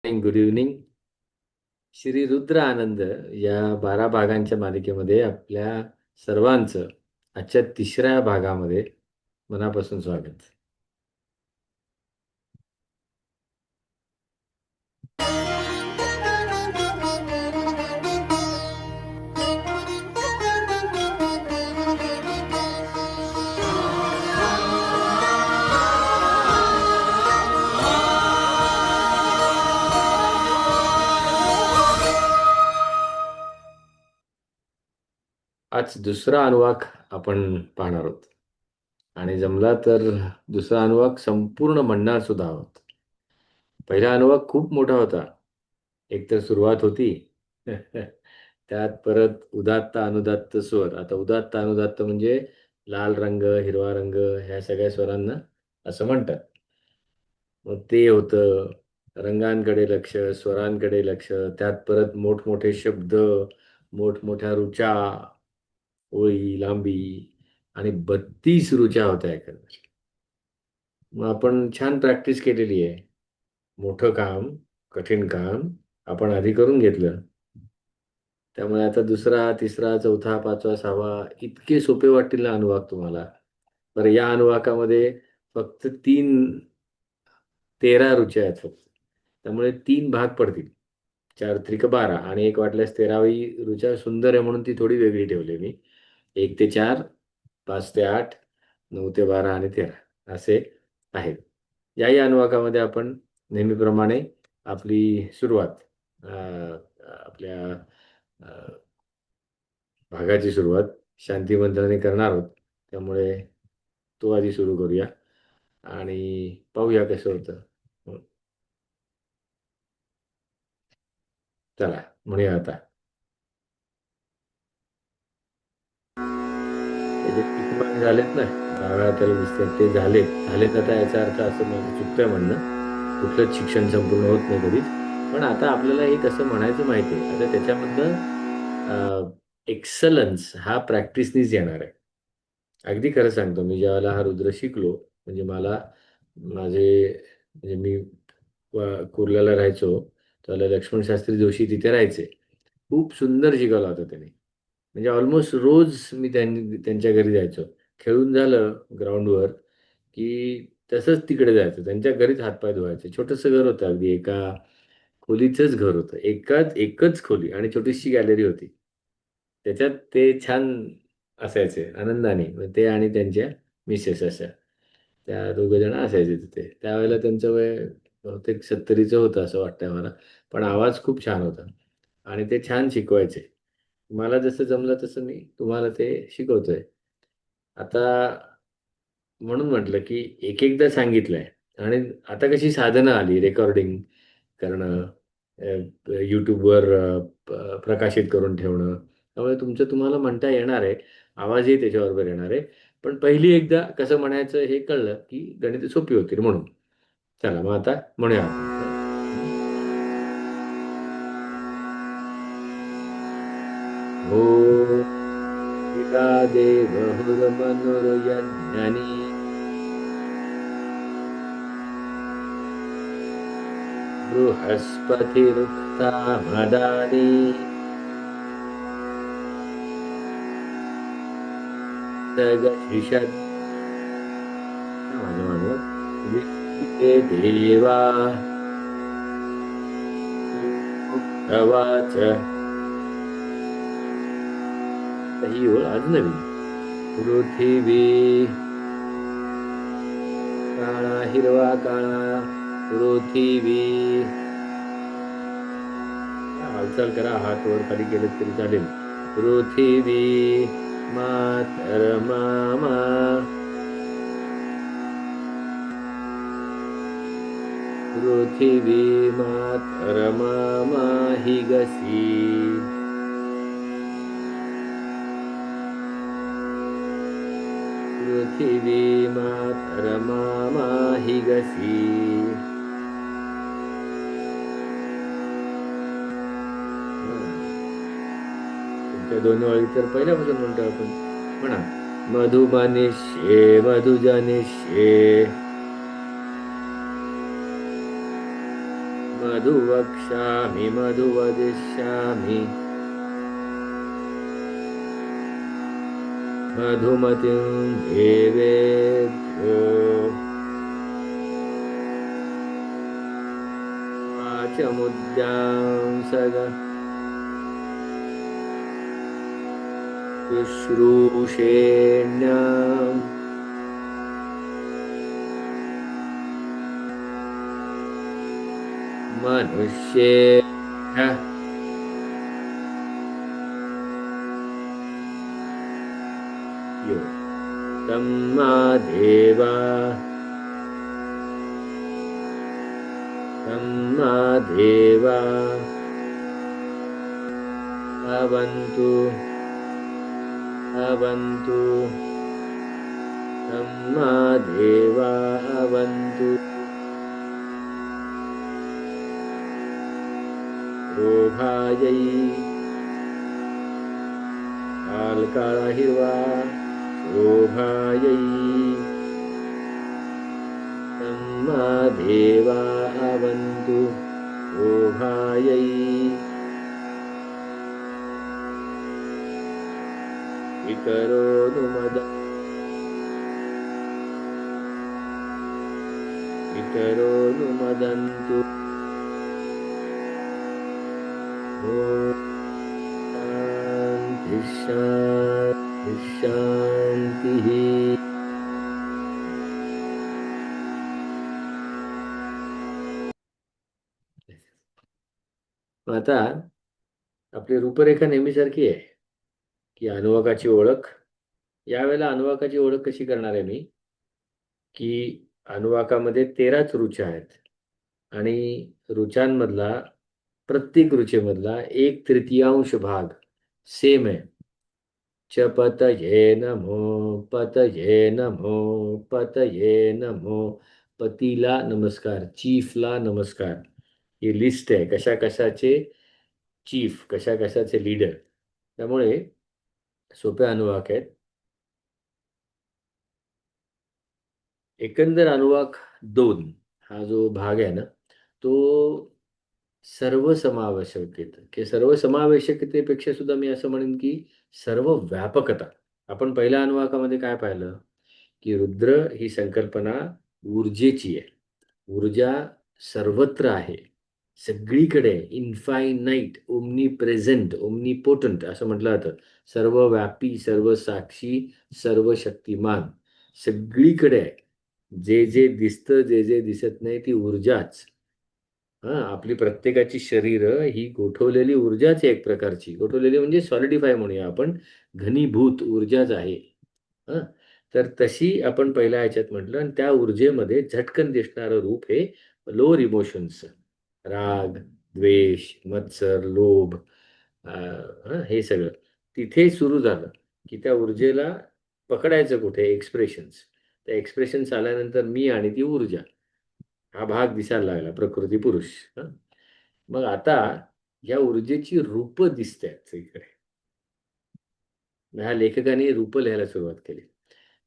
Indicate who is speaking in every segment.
Speaker 1: Good evening. Shri Rudra Anand या 12 भागांच्या मालिकेमध्ये आपल्या सर्वांचं आजच्या तिसऱ्या भागामध्ये मनापासून स्वागत. आज दुसरा अनुवाक आपण पाहणार आहोत आणि जमला तर दुसरा अनुवाक संपूर्ण म्हणणार सुद्धा आहोत. पहिला अनुवाक खूप मोठा होता. एक तर सुरुवात होती त्यात परत उदात्त अनुदात्त स्वर. आता उदात्त अनुदात्त म्हणजे लाल रंग, हिरवा रंग ह्या सगळ्या स्वरांना असं म्हणतात. मग ते होतं. रंगांकडे लक्ष, स्वरांकडे लक्ष, त्यात परत मोठमोठे शब्द, मोठमोठ्या ऋचा, ओळी, लांबी आणि 32 ऋचा होत्या एकंदर. मग आपण छान प्रॅक्टिस केलेली आहे. मोठं काम, कठीण काम आपण आधी करून घेतलं. त्यामुळे आता दुसरा, तिसरा, चौथा, पाचवा, सहावा इतके सोपे वाटतील ना अनुवाक तुम्हाला. बरं, या अनुवाकामध्ये फक्त 13 ऋचा आहेत फक्त. त्यामुळे 3 भाग पडतील. 4 त्रिक 12 आणि एक वाटल्यास 13वी ऋचा सुंदर आहे म्हणून ती थोडी वेगळी ठेवली मी. 1 ते 4, 5 ते 8, 9 ते 12 आणि 13 असे आहेत. याही अनुवाकामध्ये आपण नेहमीप्रमाणे आपली सुरुवात आपल्या अ, भागाची सुरुवात शांती मंत्राने करणार आहोत. त्यामुळे तो आधी सुरू करूया आणि पाहूया कसं होतं. हं, चला म्हणूया आता. त्याचे टिक मार्क झालेत ना, डाव्या हाताला दिसतात ते झालेत. झालेत आता याचा अर्थ असं माझं चुकतंय म्हणणं. कुठलंच शिक्षण संपूर्ण होत नाही कधीच. पण आता आपल्याला हे कसं म्हणायचं माहिती आहे. आता त्याच्यामधनं एक्सलन्स हा प्रॅक्टिसनीच येणार आहे. अगदी खरं सांगतो, मी ज्यावेळेला हा रुद्र शिकलो, म्हणजे मला माझे म्हणजे मी कुर्ल्याला राहायचो, त्यावेळेला लक्ष्मण शास्त्री जोशी तिथे राहायचे. खूप सुंदर शिकवला होता त्याने. म्हणजे ऑलमोस्ट रोज मी त्यांच्या घरी जायचो. खेळून झालं ग्राउंडवर, की तसंच तिकडे जायचं. त्यांच्या घरीच हातपाय धुवायचे. छोटंसं घर होतं, अगदी एका खोलीचंच घर होतं. एकच खोली आणि छोटीशी गॅलरी होती. त्याच्यात ते छान असायचे आनंदाने. मग ते आणि त्यांच्या मिसेस अशा. त्या दोघं जण असायचे तिथे. त्यावेळेला त्यांचं वय बहुतेक 70चं होतं असं वाटतंय मला. पण आवाज खूप छान होता आणि ते छान शिकवायचे. मला जसं जमलं तसं मी तुम्हाला ते शिकवतोय. आता म्हणून म्हटलं, की एक-एकदा सांगितलंय आणि आता कशी साधनं आली रेकॉर्डिंग करणं, YouTubeवर प्रकाशित करून ठेवणं. त्यामुळे तुमचं तुम्हाला म्हणता येणार आहे. आवाजही त्याच्याबरोबर येणार आहे. पण पहिली एकदा कसं म्हणायचं हे कळलं, की गणितं सोपी होतील म्हणून. चला मग आता म्हणूया आपण. हं. ॐ देवहुरमनुर्यज्ञनी बृहस्पतिरुक्ता मदानी सगशिषत् माझ्या मागं विश्वे देवा प्रवाच ही ओळ आज नवीन. पृथिवी काळा हिरवा काळा पृथिवी. हालचाल करा, हात वर खाली केले तरी चालेल. पृथिवी मातरमामा पृथिवी मातरमामा हि गसी. पृथिवी मातरमामा हि गसी. तुमच्या दोन्ही ओळी तर पहिल्यापासून म्हणतो आपण. म्हणा, मधुबनिष्ये मधुजनिष्ये मधु वक्ष्यामि मधु वदिष्यामि मधुमतिं देवेभ्यो वाचमुद्यां सग शुश्रूषेण्याम् मनुष्येभ्यः यो तम्मा देवा अवन्तु अवन्तु तम्मा देवा अवन्तु शोभायै काळा हिरवा शोभायै तम्मा देवा अवन्तु शोभायै पितरो नुमदन्तु शान्ति शान्तिः. आता आपली रूपरेखा नेहमीसारखी आहे की अनुवाकाची ओळख. यावेळेला अनुवाकाची ओळख कशी करणार आहे मी की अनुवाकामध्ये 13च रुचा आहेत आणि रुचांमधला प्रत्येक रुचेमधला 1/3 भाग सेम आहे. च पतये नमो पतये नमो पतये नमो. पतीला नमस्कार, चीफला नमस्कार. ही लिस्ट आहे कशा कशाचे चीफ, कशा कशाचे लीडर. त्यामुळे सोपे अनुवाक आहेत. एकंदर अनुवाक 2 हा जो भाग आहे ना तो सर्वसमावेशकता की सर्वसमावेशकतेपेक्षा सुद्धा मी असं म्हणेन की सर्व व्यापकता. आपण पहिल्या अनुवाकामध्ये काय पाहिलं की रुद्र ही संकल्पना ऊर्जेची आहे. ऊर्जा सर्वत्र आहे, सगळीकडे, इन्फायनाईट, ओमनी प्रेझेंट, ओमनीपोटंट असं म्हटलं जातं. सर्वव्यापी, सर्वसाक्षी, सर्वशक्तिमान, सगळीकडे आहे. जे जे दिसतं, जे जे दिसत नाही ती ऊर्जाच. आपली प्रत्येकाची शरीर ही गोठवलेली ऊर्जाच आहे, एक प्रकारची. गोठवलेली म्हणजे सॉलिडिफाय म्हणूया आपण, घनीभूत ऊर्जाच आहे. तर तशी आपण पहिल्या ह्याच्यात म्हटलं आणि त्या ऊर्जेमध्ये झटकन दिसणारं रूप हे लोअर इमोशन्स, राग, द्वेष, मत्सर, लोभ, हे सगळं तिथे सुरू झालं की त्या ऊर्जेला पकडायचं कुठे, एक्सप्रेशन्स. त्या एक्सप्रेशन्स आल्यानंतर मी आणि ती ऊर्जा हा भाग दिसायला लागला, प्रकृती पुरुष. मग आता या ऊर्जेची रूप दिसतात इकडे. ह्या लेखकाने रूप लिहायला सुरुवात केली.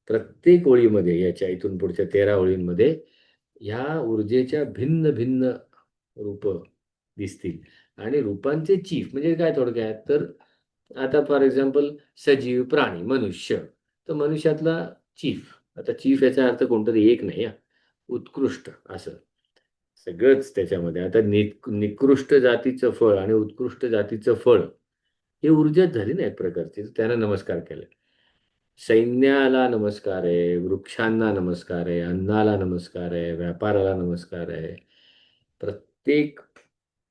Speaker 1: प्रत्येक ओळीमध्ये, याच्या इथून पुढच्या 13 ओळींमध्ये ह्या ऊर्जेच्या भिन्न भिन्न रूप दिसतील. आणि रूपांचे चीफ म्हणजे काय थोडक्यात, तर आता फॉर एक्झाम्पल सजीव प्राणी, मनुष्य, तर मनुष्यातला चीफ. आता चीफ याचा अर्थ कोणतरी एक नाही, उत्कृष्ट असं सगळंच त्याच्यामध्ये. आता निकृष्ट जातीचं फळ आणि उत्कृष्ट जातीचं फळ हे ऊर्जाच झाली ना एक प्रकारची. त्याला नमस्कार केला. सैन्याला नमस्कार आहे, वृक्षांना नमस्कार आहे, अन्नाला नमस्कार आहे, व्यापाराला नमस्कार आहे. प्रत्येक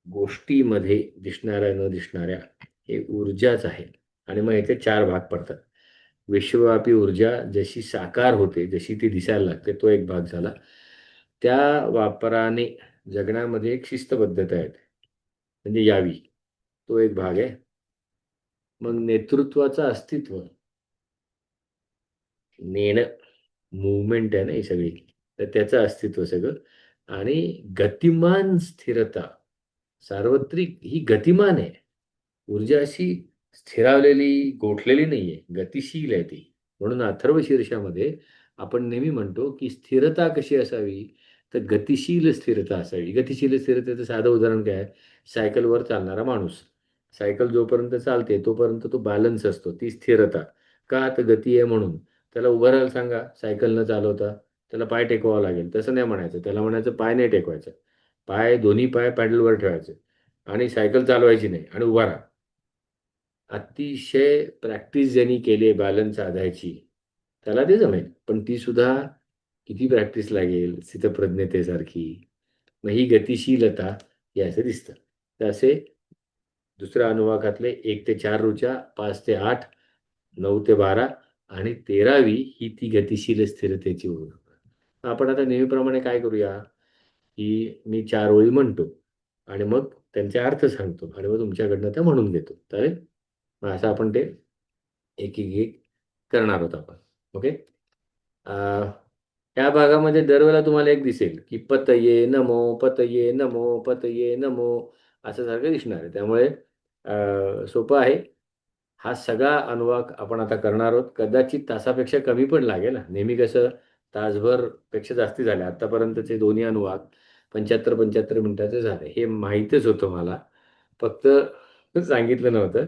Speaker 1: गोष्टीमध्ये दिसणाऱ्या न दिसणाऱ्या हे ऊर्जाच आहे. आणि मग याचे 4 भाग पडतात. विश्वव्यापी ऊर्जा जशी साकार होते, जशी ती दिसायला लागते, तो एक भाग झाला. त्या वापराने जगण्यामध्ये एक शिस्तबद्धता आहे म्हणजे यावी, तो एक भाग आहे. मग नेतृत्वाचं अस्तित्व, नेणं, मुवमेंट आहे ना ही सगळी, तर त्याचं अस्तित्व सगळं. आणि गतिमान स्थिरता, सार्वत्रिक ही गतिमान आहे. ऊर्जा अशी स्थिरावलेली, गोठलेली नाहीये, गतिशील आहे ती. म्हणून अथर्व शीर्षामध्ये आपण नेहमी म्हणतो की स्थिरता कशी असावी, तर गतिशील स्थिरता असावी. गतिशील स्थिरतेचं साधं उदाहरण काय आहे? सायकलवर चालणारा माणूस. सायकल जोपर्यंत चालते तोपर्यंत तो बॅलन्स असतो, ती स्थिरता. का? तर गती आहे म्हणून. त्याला उभं राहायला सांगा सायकल न चालवता, त्याला पाय टेकवावं लागेल. तसं नाही म्हणायचं, त्याला म्हणायचं पाय नाही टेकवायचं. दोन्ही पाय पॅडलवर ठेवायचे आणि सायकल चालवायची नाही आणि उभा राहा. अतिशय प्रॅक्टिस ज्यांनी केली बॅलन्स साधायची त्याला ते जमेल. पण ती सुद्धा किती प्रॅक्टिस लागेल स्थितप्रज्ञतेसारखी. मग ही गतिशीलता हे असं दिसतं. तर असे दुसऱ्या अनुवाकातले 1 ते 4 ऋचा, 5 ते 8, 9 ते 12 आणि 13वी ही ती गतिशील स्थिरतेची ओळ. आपण आता नेहमीप्रमाणे काय करूया, की मी 4 ओळी म्हणतो आणि मग त्यांचे अर्थ सांगतो आणि मग तुमच्याकडनं त्या म्हणून घेतो. चालेल? मग असं आपण ते एक, एक, एक करणार आहोत आपण. ओके? अ, या भागामध्ये दरवेळेला तुम्हाला एक दिसेल, की पतये नमो, पतये नमो, पतये नमो असं सारखं दिसणार आहे. त्यामुळे सोपं आहे. हा सगळा अनुवाक आपण आता करणार आहोत. कदाचित तासापेक्षा कमी पण लागेल हां. नेहमी कसं तासभर पेक्षा जास्ती झाले. आत्तापर्यंतचे दोन्ही अनुवाक 75-75 मिनिटाचे झाले. हे माहीतच होतं मला. फक्त सांगितलं नव्हतं.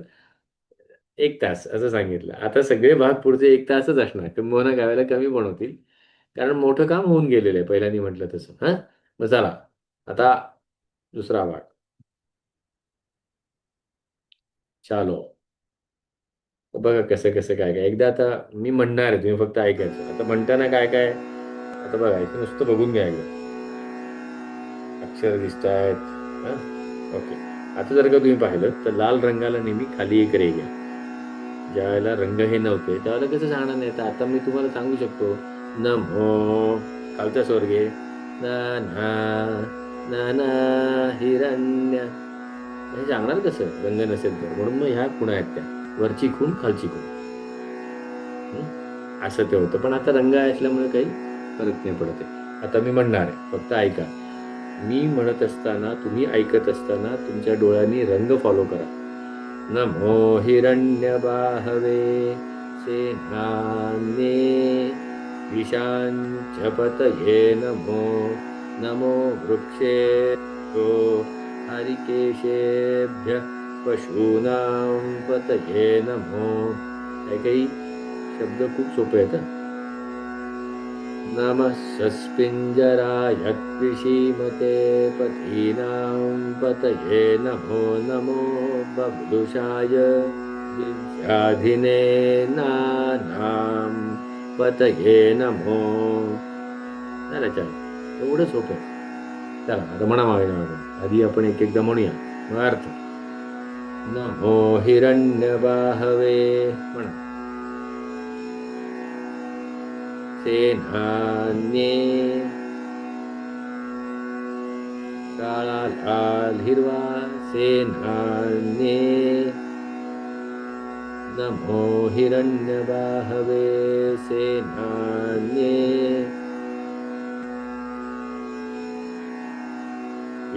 Speaker 1: 1 तास असं सांगितलं. आता सगळे भाग पुढचे 1 तासच असणार. किंबहुना काही वेळेला कमी पण होतील. कारण मोठं काम होऊन गेलेलं आहे पहिल्यांदा म्हटलं तसं. हां? मग चला आता दुसरा भाग. चालो. बघा कसं, कसं, काय, काय. एकदा आता मी म्हणणार आहे, तुम्ही फक्त ऐकायचं. आता म्हणताना काय, काय आता बघा इथे नुसतं बघून घ्या एकदा. अक्षर दिसतायत. हां? ओके. आता जर का तुम्ही पाहिलं तर लाल रंगाला नेहमी खाली एक रेघ आहे. ज्यावेळेला रंग हे नव्हते त्यावेळेला कसं सांगणार नाही. तर आता मी तुम्हाला सांगू शकतो नमो खालचा स्वर घे. ना ना ना ना हिरण्य. हे सांगणार कसं रंग नसेल तर. म्हणून मग ह्या खुणा आहेत त्या. वरची खूण खालची खूण. असं ते होतं. पण आता रंग असल्यामुळे काही फरक नाही पडत आहे. आता मी म्हणणार आहे फक्त ऐका. मी म्हणत असताना तुम्ही ऐकत असताना तुमच्या डोळ्यांनी रंग फॉलो करा. नमो हिरण्यबाहवे सेनान्ये विशाञ्चपतये नमो नमो वृक्षेभ्यो हरिकेशेभ्यः पशूनां पतये नमो. काही शब्द खूप सोपे आहेत हं. नमः सस्पिञ्जराय कृषीमते पथीनां पतये नमो नमो बभ्रुषाय विद्याधिने नानां पतये नमो. झालं छान. एवढं सोपं आहे. चला आता म्हणा मागे आधी आपण एक एकदा म्हणूया. मग अर्थ. नमो हिरण्यबाहवे म्हणा. सेनान्ये काळा लाल हिरवा सेनान्ये नमो हिरण्यबाहवे सेनान्ये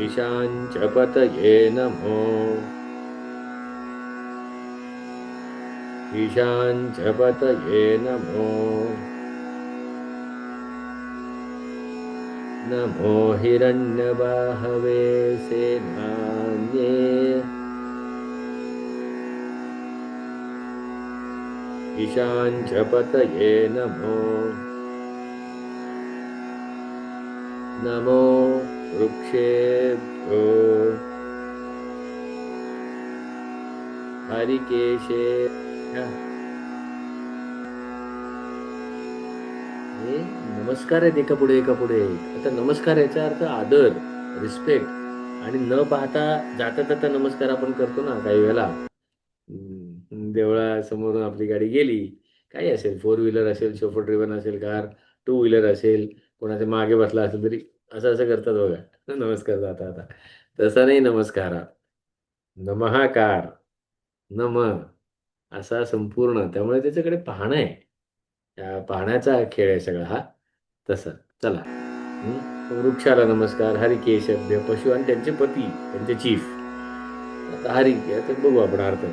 Speaker 1: ईशाञ्चपतये नमो ईशाञ्चपतये नमो नमो हिरण्यबाहवे सेनान्ये ईशाञ्चपतये नमो नमो वृक्षेभ्यो हरिकेशेभ्यः. हे नमस्कार आहेत एका पुढे एका पुढे. आता नमस्कार याचा अर्थ आदर, रिस्पेक्ट आणि न पाहता जाता जाता नमस्कार आपण करतो ना काही वेळेला. देवळासमोरून आपली गाडी गेली, काही असेल, 4 व्हीलर असेल, शोफर ड्रिव्हन असेल कार, 2 व्हीलर असेल, कोणाच्या मागे बसला असेल तरी असं असं करतात बघा नमस्कार जाता आता. तसा नाही नमस्कार हा. नमःकार, नम असा संपूर्ण. त्यामुळे त्याच्याकडे पाहणं आहे. त्या पाहण्याचा खेळ आहे सगळा हा. तसं. चला. वृक्षाला नमस्कार, हरिकेशभ्य पशु आणि त्यांचे पती, त्यांचे चीफ. आता हरी आता बघू आपण अर्थ.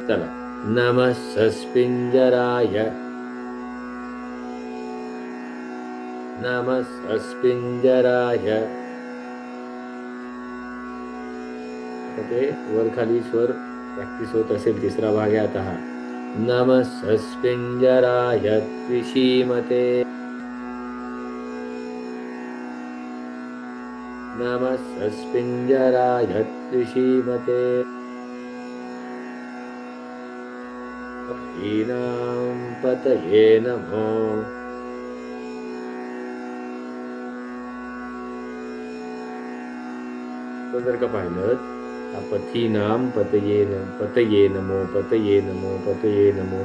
Speaker 1: चला. नमः सस्पिंजराय नमस्पिंजराय. आता ते वर खाली स्वर प्रॅक्टिस होत असेल. तिसरा भाग आहे आता हा. नमस्पिंजराय त्रिशीमते. नमस्पिंजराय त्रिशीमते. पतीनां पतये नमो. तो जर का पाहिलं, पथीनां पतये नमो, पतये नमो, पतये नमो,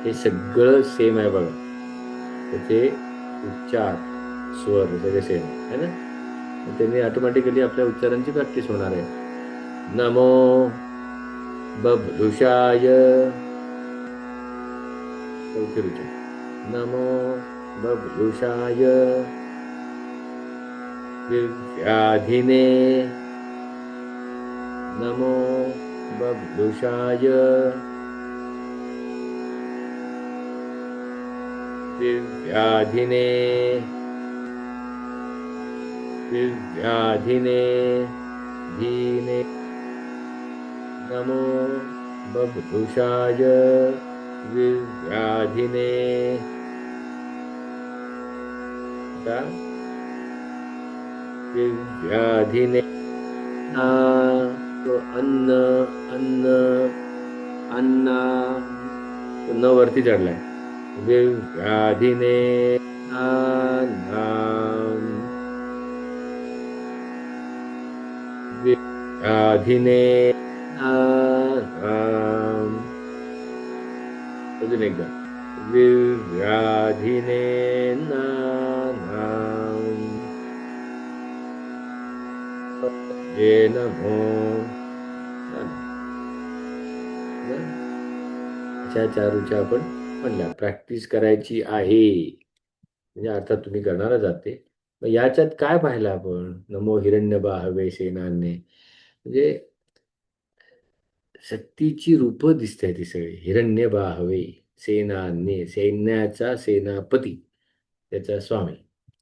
Speaker 1: हे सगळं सेम आहे बघा. त्याचे उच्चार, स्वर सगळे सेम आहे ना. त्यांनी ऑटोमॅटिकली आपल्या उच्चारांची प्रॅक्टिस होणार आहे. नमो बभृषाय. चौथी रुचा. नमो बभृषाय दिव्याधिने. नमो बभृषाय दिव्याधिने. दिव्याधिने धीने. नमो बभृषाय दिव्याधिने. दिव्याधिने. तो अन्न अन्न अन्ना न वरती चढलाय. दिव्याधिने अन्नम. दिव्याधिने अन्नम. अजून एकदा. दिव्याधिने अन्नम. ये नमो. अशा 4 रुचा आपण म्हणल्या. प्रॅक्टिस करायची आहे म्हणजे अर्थात तुम्ही करणारच आहात ते. मग याच्यात काय पाहिलं आपण? नमो हिरण्यबाहवे सेनान्ये. म्हणजे शक्तीची रूपं दिसताय ती सगळी. हिरण्यबाहवे सेनान्ये, सैन्याचा सेनापती, त्याचा स्वामी.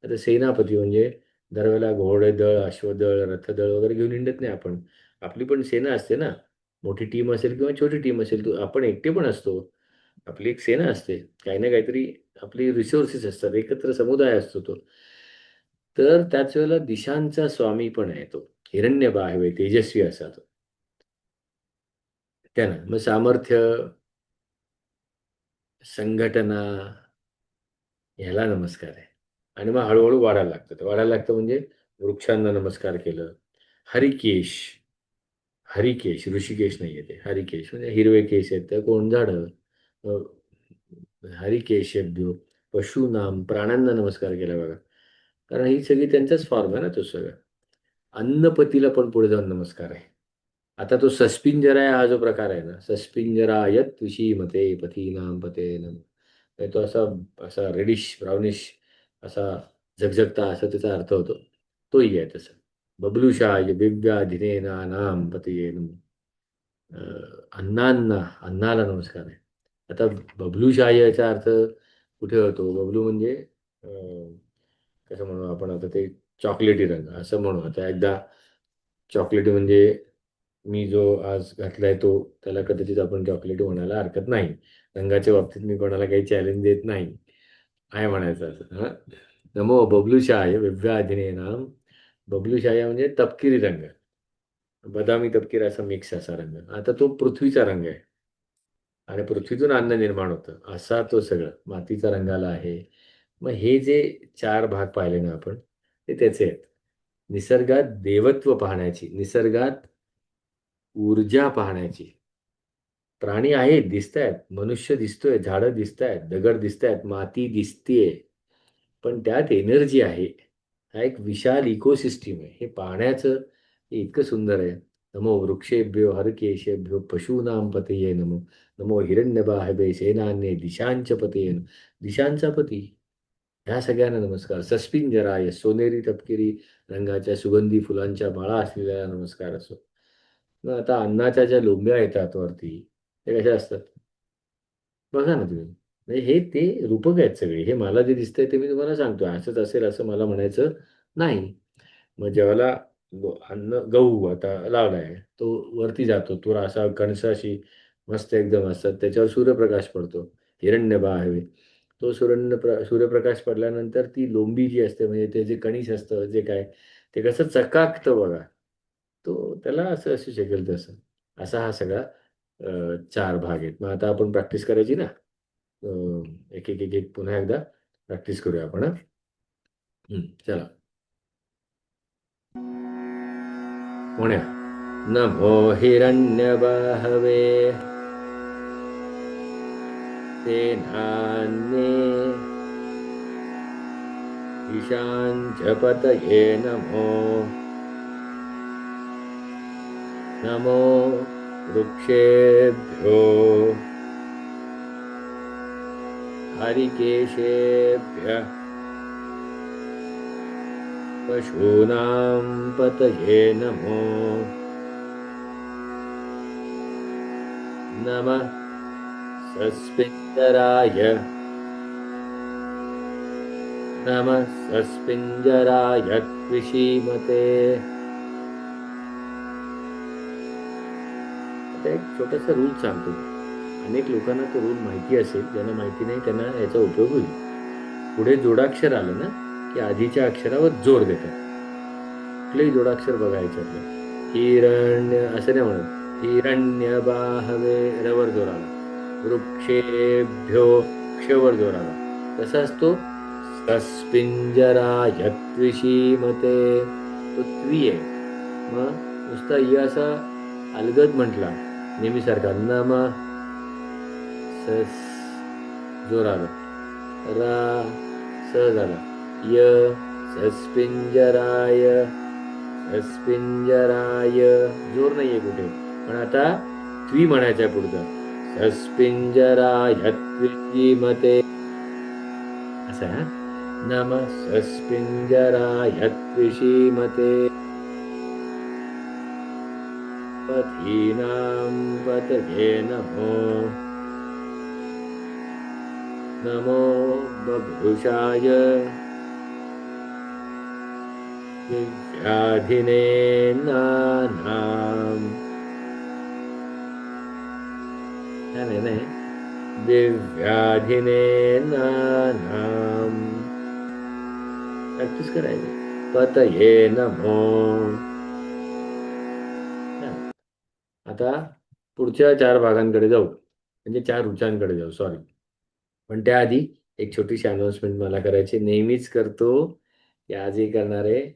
Speaker 1: आता सेनापती म्हणजे दरवेळेला घोडेदळ, अश्वदळ, रथदळ वगैरे घेऊन हिंडत नाही आपण. आपली पण सेना असते ना. मोठी टीम असेल किंवा छोटी टीम असेल, आपण एकटे पण असतो. आपली एक सेना असते. काही ना काहीतरी आपली रिसोर्सेस असतात. एकत्र समुदाय असतो तो. तर त्याच वेळेला दिशांचा स्वामी पण आहे तो. हिरण्यबाहवे, तेजस्वी असा तो. त्यानं मग सामर्थ्य, संघटना, ह्याला नमस्कार आहे. आणि मग हळूहळू वाढायला लागतं. ते वाढायला लागतं म्हणजे वृक्षांना नमस्कार केलं. हरिकेश. हरिकेश, ऋषिकेश नाहीये ते. हरिकेश म्हणजे हिरवे केश आहेत तर कोण झाडं. अ, हरिकेशेभ्यो. पशूनाम, प्राण्यांना नमस्कार केला बघा. कारण ही सगळी त्यांचाच फॉर्म आहे ना तो सगळं. अन्नपतीला पण पुढे जाऊन नमस्कार आहे. आता तो सस्पिंजरा हा जो प्रकार आहे ना, सस्पिंजरायत विशीमते पथीनाम पते नमः. म्हणजे तो असा असा रेडिश ब्राउनिश असा झगझगता असा त्याचा अर्थ होतो. तोही आहे तसं. बबलुशाय दिव्याधिनेनानाम पतये नमः. अण्णांना, अन्नाला नमस्कार आहे. आता बबलूशाही याचा अर्थ कुठे होतो? बबलू म्हणजे कसं म्हणू आपण आता ते चॉकलेटी रंग असं म्हणू. आता एकदा चॉकलेटी म्हणजे मी जो आज घातलाय तो, त्याला कदाचित आपण चॉकलेटी म्हणायला हरकत नाही. रंगाच्या बाबतीत मी कोणाला काही चॅलेंज देत नाही. आहे म्हणायचं असं. हां. नमो बबलूशाय विव्याधिनेनाम. बबलूशाही म्हणजे तपकिरी रंग. बदामी तपकिरी असा मिक्स असा रंग. आता तो पृथ्वीचा रंग आहे. आणि पृथ्वीतून अन्न निर्माण होतं. असा तो सगळं मातीचा रंगाला आहे. मग हे जे 4 भाग पाहिले ना आपण, ते त्याचे आहेत. निसर्गात देवत्व पाहण्याची, निसर्गात ऊर्जा पाहण्याची. प्राणी आहेत, दिसतायत. मनुष्य दिसतोय, झाडं दिसतायत, दगड दिसतायत, माती दिसतीये. पण त्यात एनर्जी आहे. हा एक विशाल इकोसिस्टम आहे. हे पाहण्याचं हे इतकं सुंदर आहे. नमो वृक्षेभ्यो हरकेशेभ्यो पशूनां पतये नमो. नमो हिरण्यबाहवे सेनान्ये दिशांच पतये नमः. दिशांचा पती. ह्या सगळ्यांना नमस्कार. सस्पिंजराय सोनेरी तपकिरी रंगाच्या सुगंधी फुलांच्या माळा असलेल्या नमस्कार असो. मग आता अन्नाच्या ज्या लोंब्या येतात वरती, त्या कशा असतात? बघा ना तुम्ही. म्हणजे हे ते रूपक आहेत सगळे. हे मला जे दिसतंय ते मी तुम्हाला सांगतोय. असंच असेल असं मला म्हणायचं नाही. मग ज्यावेळेला अन्न गहू आता लावलाय, तो वरती जातो. तो असा कणसाशी मस्त एकदम असतात. त्याच्यावर सूर्यप्रकाश पडतो. हिरण्यबा हवे. तो सूर्यप्रकाश पडल्यानंतर ती लोंबी जी असते म्हणजे ते जे कणीस असतं जे काय, ते कसं चकाकतं बघा. तो त्याला असं असू शकेल तसं. असा हा सगळा 4 भाग आहेत. मग आता आपण प्रॅक्टिस करायची ना? अ, एक, एक, एक, एक पुन्हा एकदा प्रॅक्टिस करूया आपण हं. चला. पुण्या. नमो हिरण्यबाहवे तेनान्ये ईशाञ्चपतये नमो नमो वृक्षेभ्यो हरिकेशेभ्यः पशूनां पतये नमो नमः सस्पिञ्जराय नमः सस्पिञ्जराय कृषीमते. आता एक छोटासा रूल सांगतो मी. अनेक लोकांना तो रूल माहिती असेल, ज्यांना माहिती नाही त्यांना याचा उपयोग होईल. पुढे जोडाक्षर आलं ना, की आधीच्या अक्षरावर जोर देतात. कुठलंही जोडाक्षर बघा याच्यातलं. हिरण्य असं नाही म्हणत. हिरण्यबाहवे रवर जोर आला. वृक्षेभ्यो क्षवर जोर आला. तसाच तो सस्पिंजराय त्विषीमते, तो त्वी आहे. मग नुसता इ असा अलगद म्हटला नेहमीसारखा नम सस जोर आला. रा स झाला. य सस्पिंजराय सस्पिंजराय जोर नाहीये कुठे. पण आता त्वी म्हणायचा पुढचा सस्पिंजराय त्विषीमते असं आहे, हा. नम सस्पिंजराय त्विषीमते पथीनां पतये नमो नमो बभुषाय दिव्याधिने नानाम. नाही नाही, दिव्याधिने नानाम प्रॅक्टिस करायची. पतये नमो. हा. आता पुढच्या 4 भागांकडे जाऊ, म्हणजे 4 ऋचांकडे जाऊ, सॉरी. पण त्याआधी एक छोटीशी अनाउन्समेंट मला करायची. नेहमीच करतो, की आजही करणार आहे.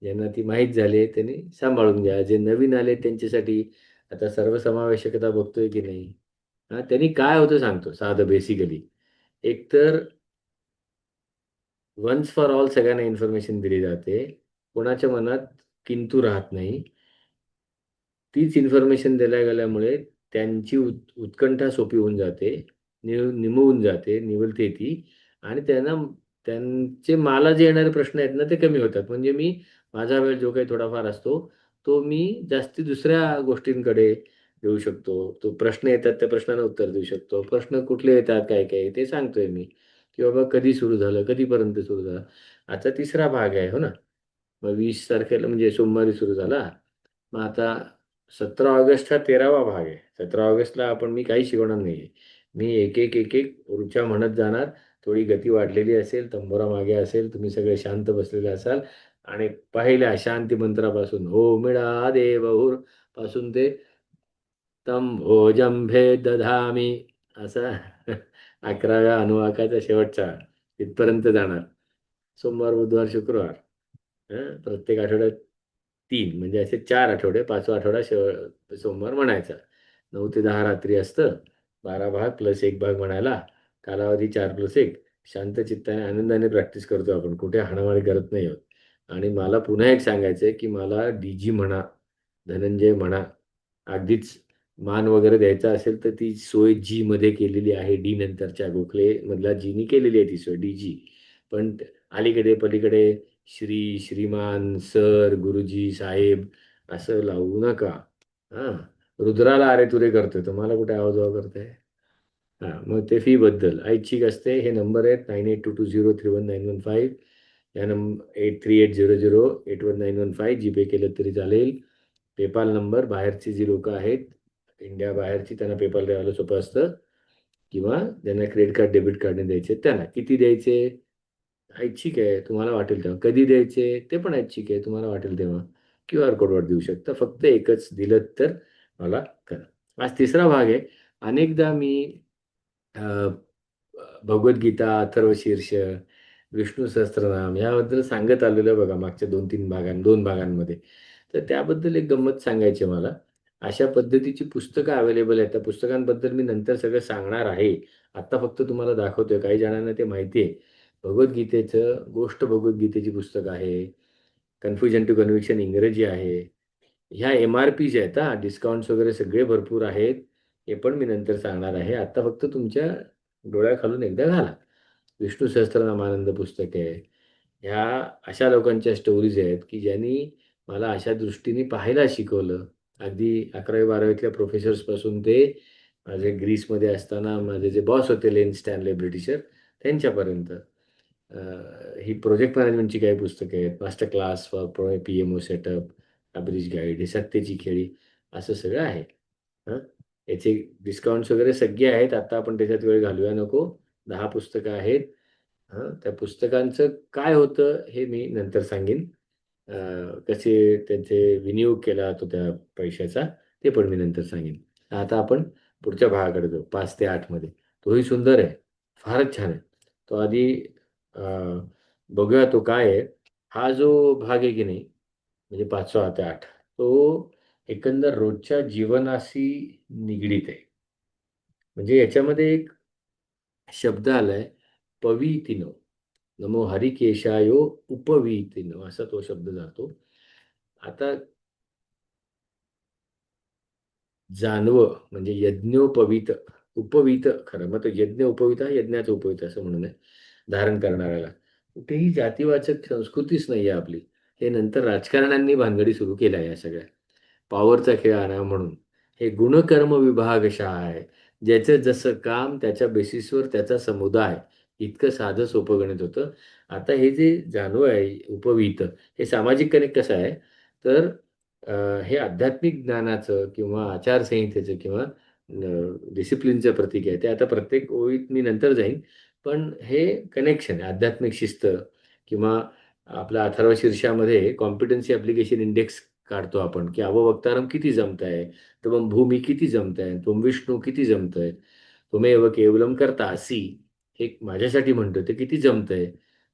Speaker 1: ज्यांना ती माहीत झाली त्यांनी सांभाळून घ्या. जे नवीन आले त्यांच्यासाठी आता सर्वसमावेशकता बघतोय की नाही, हां, त्यांनी काय होतं सांगतो साधं बेसिकली. एकतर वन्स फॉर ऑल सगळ्यांना इन्फॉर्मेशन दिली जाते. कोणाच्या मनात किंतु राहत नाही. तीच इन्फॉर्मेशन दिल्या गेल्यामुळे त्यांची उत्कंठा सोपी होऊन जाते, निमवून जाते, निवलते ती. आणि त्यांना त्यांचे मला जे येणारे प्रश्न आहेत ना, ते कमी होतात. म्हणजे मी माझा वेळ जो काही थोडाफार असतो, तो मी जास्ती दुसऱ्या गोष्टींकडे देऊ शकतो. तो प्रश्न येतात, त्या प्रश्नांना उत्तर देऊ शकतो. प्रश्न कुठले येतात, काय-काय ते सांगतोय मी, की बाबा कधी सुरू झालं, कधीपर्यंत सुरू झालं. आता 3रा भाग आहे, हो ना? मग 20 तारखेला म्हणजे सोमवारी सुरू झाला. मग आता 17 ऑगस्ट हा 13वा भाग आहे. 17 ऑगस्टला मी काही शिकवणार नाहीये. मी एक, एक, एक, एक ऋचा म्हणत जाणार. थोडी गती वाढलेली असेल, तंबोरा मागे असेल, तुम्ही सगळे शांत बसलेले असाल आणि पहिल्या शांती मंत्रापासून ओमिळा देवहुर पासून ते तम भोजंभे दधामी असा 11व्या अनुवाकाचा शेवटचा तिथपर्यंत जाणार. सोमवार, बुधवार, शुक्रवार. प्रत्येक आठवड्यात 3 म्हणजे असे 4 आठवडे. 5वा आठवडा सोमवार म्हणायचा. 9 ते 10 रात्री असतं. 12 भाग प्लस 1 भाग म्हणायला. कालावधी 4+1. शांत चित्ताने आनंदाने प्रॅक्टिस करतो आपण. कुठे हाणामारी करत नाही आहोत. आणि मला पुन्हा एक सांगायचं आहे, की मला डी-जी म्हणा, धनंजय म्हणा, अगदीच मान वगैरे द्यायचा असेल तर ती सोय जीमध्ये केलेली आहे. डी नंतरच्या गोखलेमधला जीनी केलेली आहे ती सोय डी-जी. पण अलीकडे पलीकडे श्री, श्रीमान, सर, गुरुजी, साहेब असं लावू नका. हां. रुद्राला अरे-तुरे करतोय. तुम्हाला कुठे आवाज करताय? हां, मग ते फीबद्दल ऐच्छिक असते. हे नंबर आहेत 9822031915 या 8380081915 जीपे केलं तरी चालेल. पेपाल नंबर, बाहेरची जी लोकं आहेत इंडिया बाहेरची, त्यांना पेपाल द्यायला सोपं असतं, किंवा ज्यांना क्रेडिट कार्ड डेबिट कार्डने द्यायचे त्यांना. किती द्यायचे ऐच्छिक आहे, तुम्हाला वाटेल तेव्हा. कधी द्यायचे ते पण ऐच्छिक आहे, तुम्हाला वाटेल तेव्हा. QR कोडवर देऊ शकता. फक्त एकच दिलं तर मला करा. आज तिसरा भाग आहे. अनेकदा मी अ, भगवद्गीता, अथर्वशीर्ष, विष्णू सहस्त्रनाम याबद्दल सांगत आलेलो आहे बघा, मागच्या 2 भागांमध्ये. तर त्याबद्दल एक गंमत सांगायची आहे मला. अशा पद्धतीची पुस्तकं अवेलेबल आहेत. त्या पुस्तकांबद्दल मी नंतर सगळं सांगणार आहे. आत्ता फक्त तुम्हाला दाखवतोय. काही जणांना ते माहिती आहे. गोष्ट भगवद्गीतेची पुस्तक आहे. कन्फ्युजन टू कन्व्हिक्शन इंग्रजी आहे. ह्या MRP ज्या आहेत हां, डिस्काउंट्स वगैरे सगळे भरपूर आहेत. हे पण मी नंतर सांगणार आहे. आता फक्त तुमच्या डोळ्याखालून एकदा घाला. विष्णू सहस्त्रनामानंद पुस्तक आहे. ह्या अशा लोकांच्या स्टोरीज आहेत, की ज्यांनी मला अशा दृष्टीने पाहायला शिकवलं. अगदी 11वी-12वीतल्या प्रोफेसर्सपासून ते माझे ग्रीसमध्ये असताना माझे जे बॉस होते लेन स्टॅनले ब्रिटिशर, त्यांच्यापर्यंत. ही प्रोजेक्ट मॅनेजमेंटची काही पुस्तकं आहेत. Master class for PMO setup, bridge guide, हे सत्तेची खेळी, असं सगळं आहे. हं. याचे डिस्काउंट्स वगैरे सगळे आहेत. आता आपण त्याच्यात वेळ घालवूया नको. 10 पुस्तकं आहेत. हां, त्या पुस्तकांचं काय होतं हे मी नंतर सांगेन. कसे त्यांचे विनियोग केला जातो त्या पैशाचा, ते पण मी नंतर सांगेन. आता आपण पुढच्या भागाकडे जाऊ 5 ते 8 मध्ये. तोही सुंदर आहे. फारच छान आहे. तो आधी अ, बघूया तो काय आहे. हा जो भाग आहे की नाही, म्हणजे 5 ते 8, तो एकंदर रोजच्या जीवनाशी निगडीत आहे. म्हणजे याच्यामध्ये एक शब्द आलाय, पवितिनो. नमो हरिकेशायो उपवीतिनो, असा तो शब्द जातो. आता जानवं म्हणजे यज्ञोपवीत, उपवीत खरं. मग तो यज्ञ उपवीत हा यज्ञाचं उपवीत असं म्हणून आहे, धारण करणाऱ्याला. कुठेही जातीवाचक संस्कृतीच नाही आहे आपली. हे नंतर राजकारण्यांनी भानगडी सुरू केल्या या सगळ्या. पॉवरचा खेळ आणावा म्हणून. हे गुणकर्म विभागशः आहे. ज्याचं जसं काम त्याच्या बेसिसवर त्याचा समुदाय. इतकं साधं सोपं गणित होतं. आता हे जे जानवं आहे उपवीत, हे सामाजिक कनेक्ट कसं आहे, तर हे आध्यात्मिक ज्ञानाचं किंवा आचारसंहितेचं किंवा डिसिप्लिनचं प्रतीक आहे. ते आता प्रत्येक ओळीत मी नंतर जाईन. पण हे कनेक्शन आहे. आध्यात्मिक शिस्त किंवा आपल्या अथर्वशीर्षामध्ये कॉम्पिटन्सी ॲप्लिकेशन इंडेक्स काढतो आपण, की अववक्तारम किती जमतंय, त्वं भूमी किती जमतंय, त्वं विष्णू किती जमतंय, त्वमेव केवलम कर्तासि, हे माझ्यासाठी म्हणतोय ते किती जमतंय.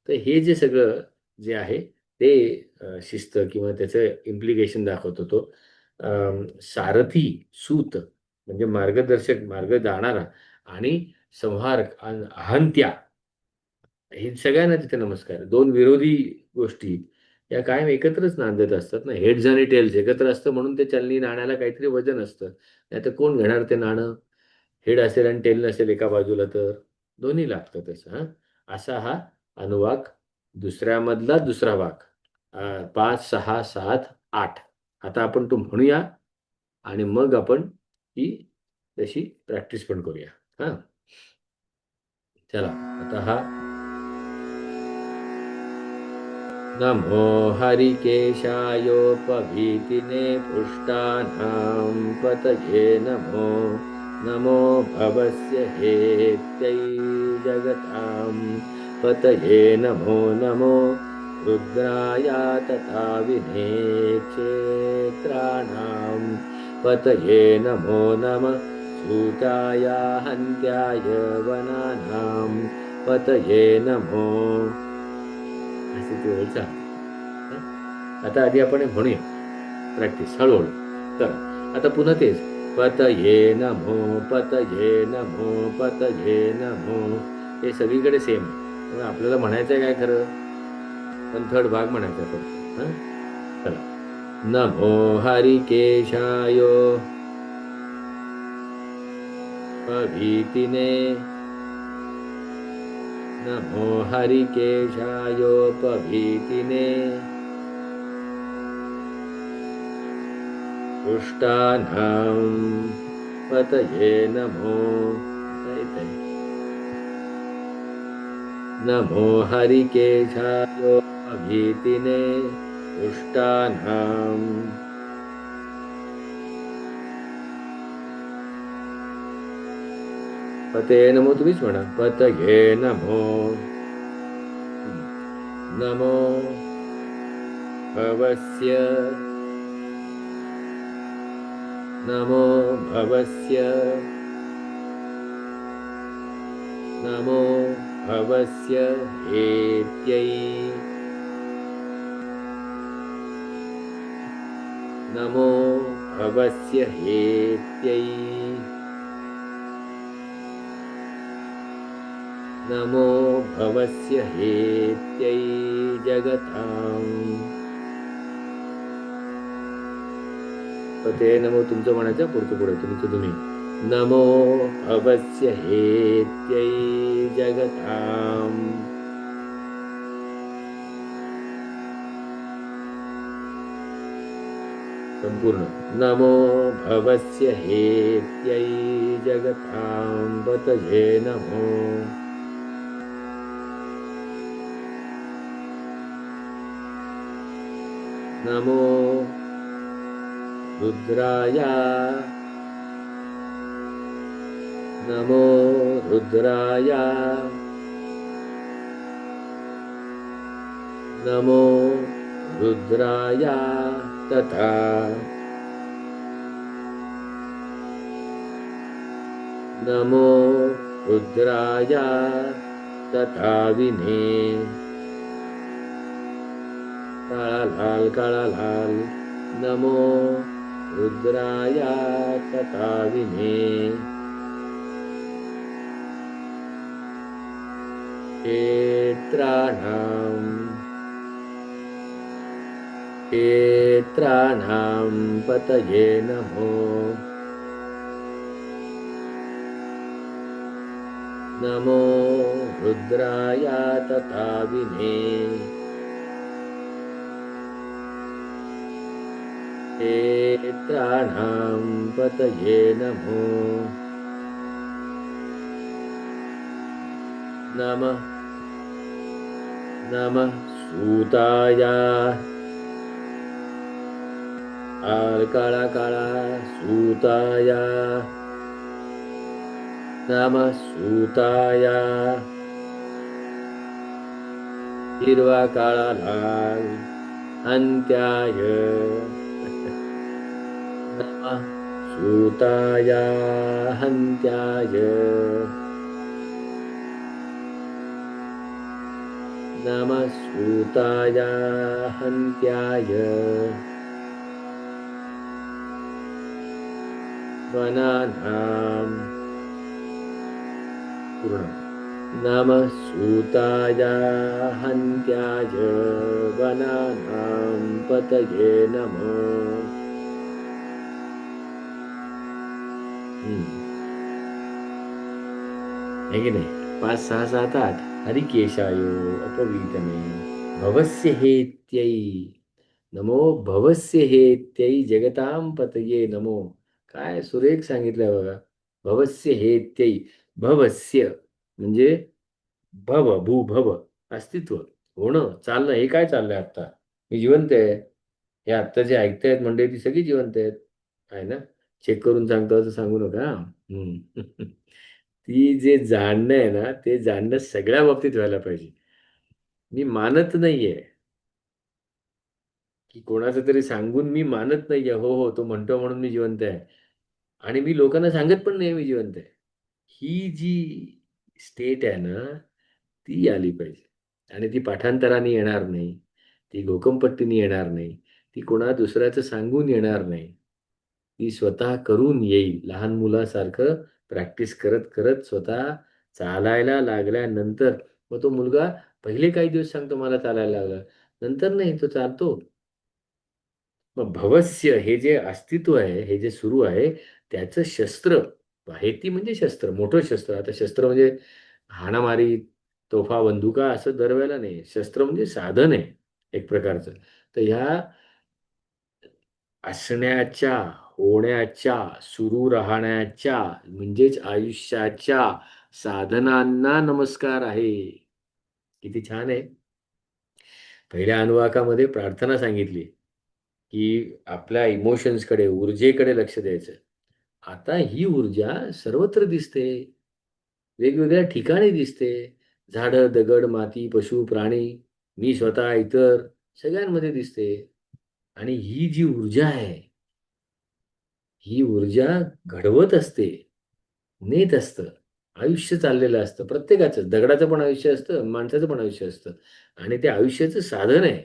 Speaker 1: तर हे जे सगळं जे आहे ते शिस्त किंवा त्याचं इम्प्लिकेशन दाखवतो तो. सारथी, सूत म्हणजे मार्गदर्शक, मार्ग जाणारा, आणि संहारक, अहंत्या, हे सगळ्यांना तिथे नमस्कार. 2 विरोधी गोष्टी या कायम एकत्रच नांदत असतात ना. हेड्स आणि टेल्स एकत्र असतं म्हणून ते चलनी नाण्याला काहीतरी वजन असतं. नाहीतर कोण घेणार ते नाणं? हेड असेल आणि टेल नसेल एका बाजूला तर दोन्ही लागतं तसं. हां, असा हा अनुवाक दुसऱ्यामधला दुसरा भाग. 5, 6, 7, 8. आता आपण तो म्हणूया आणि मग आपण ती तशी प्रॅक्टिस पण करूया. हां, चला. आता हा नमो हरिकेशायोपवीतिने पृष्टानां पतये नमो. नमो भवस्य हेत्यै जगतां पतये नमो. नमो रुद्राय तथा विनेक्षेत्राणां पतये नमो नमः. सूताय हन्त्याय वनानां पतये नमो. अशी ती ओळ चालते. हं. आता आधी आपण हे म्हणूया, प्रॅक्टिस हळूहळू. तर आता पुन्हा तेच, पतये नमो, पतये नमो, पतये नमो. हे सगळीकडे सेम आहे. त्यामुळे आपल्याला म्हणायचं आहे काय खरं, पण थर्ड भाग म्हणायचा आहे फक्त. हं, चला. नमो हरिकेशाय पवीतिने. नमो हरिकेशायोपवीतिने पृष्टानां पतये नमो. आता येत आहे. नमो हरिकेशाय भीतिने दुष्टानां. पते नमो, तुम्हीच म्हणा. पतये नमो. नमो भवस्य. नमो भवस्य. नमो भवस्य हेत्यै. नमो भवस्य हेत्यै. नमो भवस्य हेत्यै जगताम्. पते नमो तुमचं म्हणायचं, पुढचं पुढे तुमचं तुम्ही. नमो भवस्य हेत्यै जगताम्. संपूर्ण. नमो भवस्य हेत्यै जगताम् पतये नमो. नमो रुद्राय. नमो रुद्राय. नमो रुद्राय तथा. नमो रुद्राय तथा विने. काळा लाल काळा लाल. नमो रुद्राय तथा विने. क्षेत्राणां. क्षेत्राणां पतये नमो. नमो रुद्राय तथा विने. क्षेत्राणां पतये नमो. नमः. नमः सूताय. काळा काळा सूताय. नमः सूताय. हिरवा काळा लाल अंत्याय. नमः सूताय हन्त्याय. नमः सूताय हन्त्याय. वनानां. पूर्ण. नमः सूताय हन्त्याय वनानां पतये नमो. है की नाही? 5 6 7 8. हरिकेशायो अपवीतने भवस्य हेत्यै. नमो भवस्य हेत्यै जगतां पतये नमो. काय सुरेख सांगितलंय बघा. भवस्य हेत्यै. भवस्य म्हणजे भव भूभव अस्तित्व, होणं, चालणं. हे काय चाललंय आता? मी जिवंत आहे. हे आत्ता जे ऐकतायत मंडळी ती सगळी जिवंत आहेत. आहे ना? चेक करून सांगतो असं सांगू नका. ती जे जाणणं आहे ना, ते जाणणं सगळ्या बाबतीत व्हायला पाहिजे. मी मानत नाहीये, की कोणाचं तरी सांगून मी मानत नाहीये. हो, हो, तो म्हणतो म्हणून मी जिवंत आहे. आणि मी लोकांना सांगत पण नाही मी जिवंत आहे. ही जी स्टेट आहे ना, ती आली पाहिजे. आणि ती पाठांतराने येणार नाही. ती घोकंपट्टीने येणार नाही. ती कोणा दुसऱ्याचं सांगून येणार नाही. ती स्वतः करून येईल. लहान मुलासारखं प्रॅक्टिस करत करत स्वतः चालायला लागल्यानंतर मग तो मुलगा पहिले काही दिवस सांगतो मला चालायला लागलं. नंतर नाही, तो चालतो. मग भवस्य हे जे अस्तित्व आहे, हे जे सुरू आहे, त्याचं शस्त्र, हेती म्हणजे शस्त्र, मोठं शस्त्र. आता शस्त्र म्हणजे हाणामारी, तोफा, बंदुका असं दरवेळेला नाही. शस्त्र म्हणजे साधन आहे एक प्रकारचं. तर ह्या असण्याच्या, होण्याच्या, सुरू राहण्याच्या म्हणजेच आयुष्याच्या साधनांना नमस्कार आहे. किती छान आहे. पहिल्या अनुवाकामध्ये प्रार्थना सांगितली की आपल्या इमोशन्सकडे, ऊर्जेकडे लक्ष द्यायचं. आता ही ऊर्जा सर्वत्र दिसते, वेगवेगळ्या ठिकाणी दिसते. झाडं, दगड, माती, पशु, प्राणी, मी स्वतः, इतर सगळ्यांमध्ये दिसते. आणि ही जी ऊर्जा आहे, ही ऊर्जा घडवत असते, नेत असतं. आयुष्य चाललेलं असतं प्रत्येकाचं. दगडाचं पण आयुष्य असतं, माणसाचं पण आयुष्य असतं. आणि ते आयुष्याचं साधन आहे.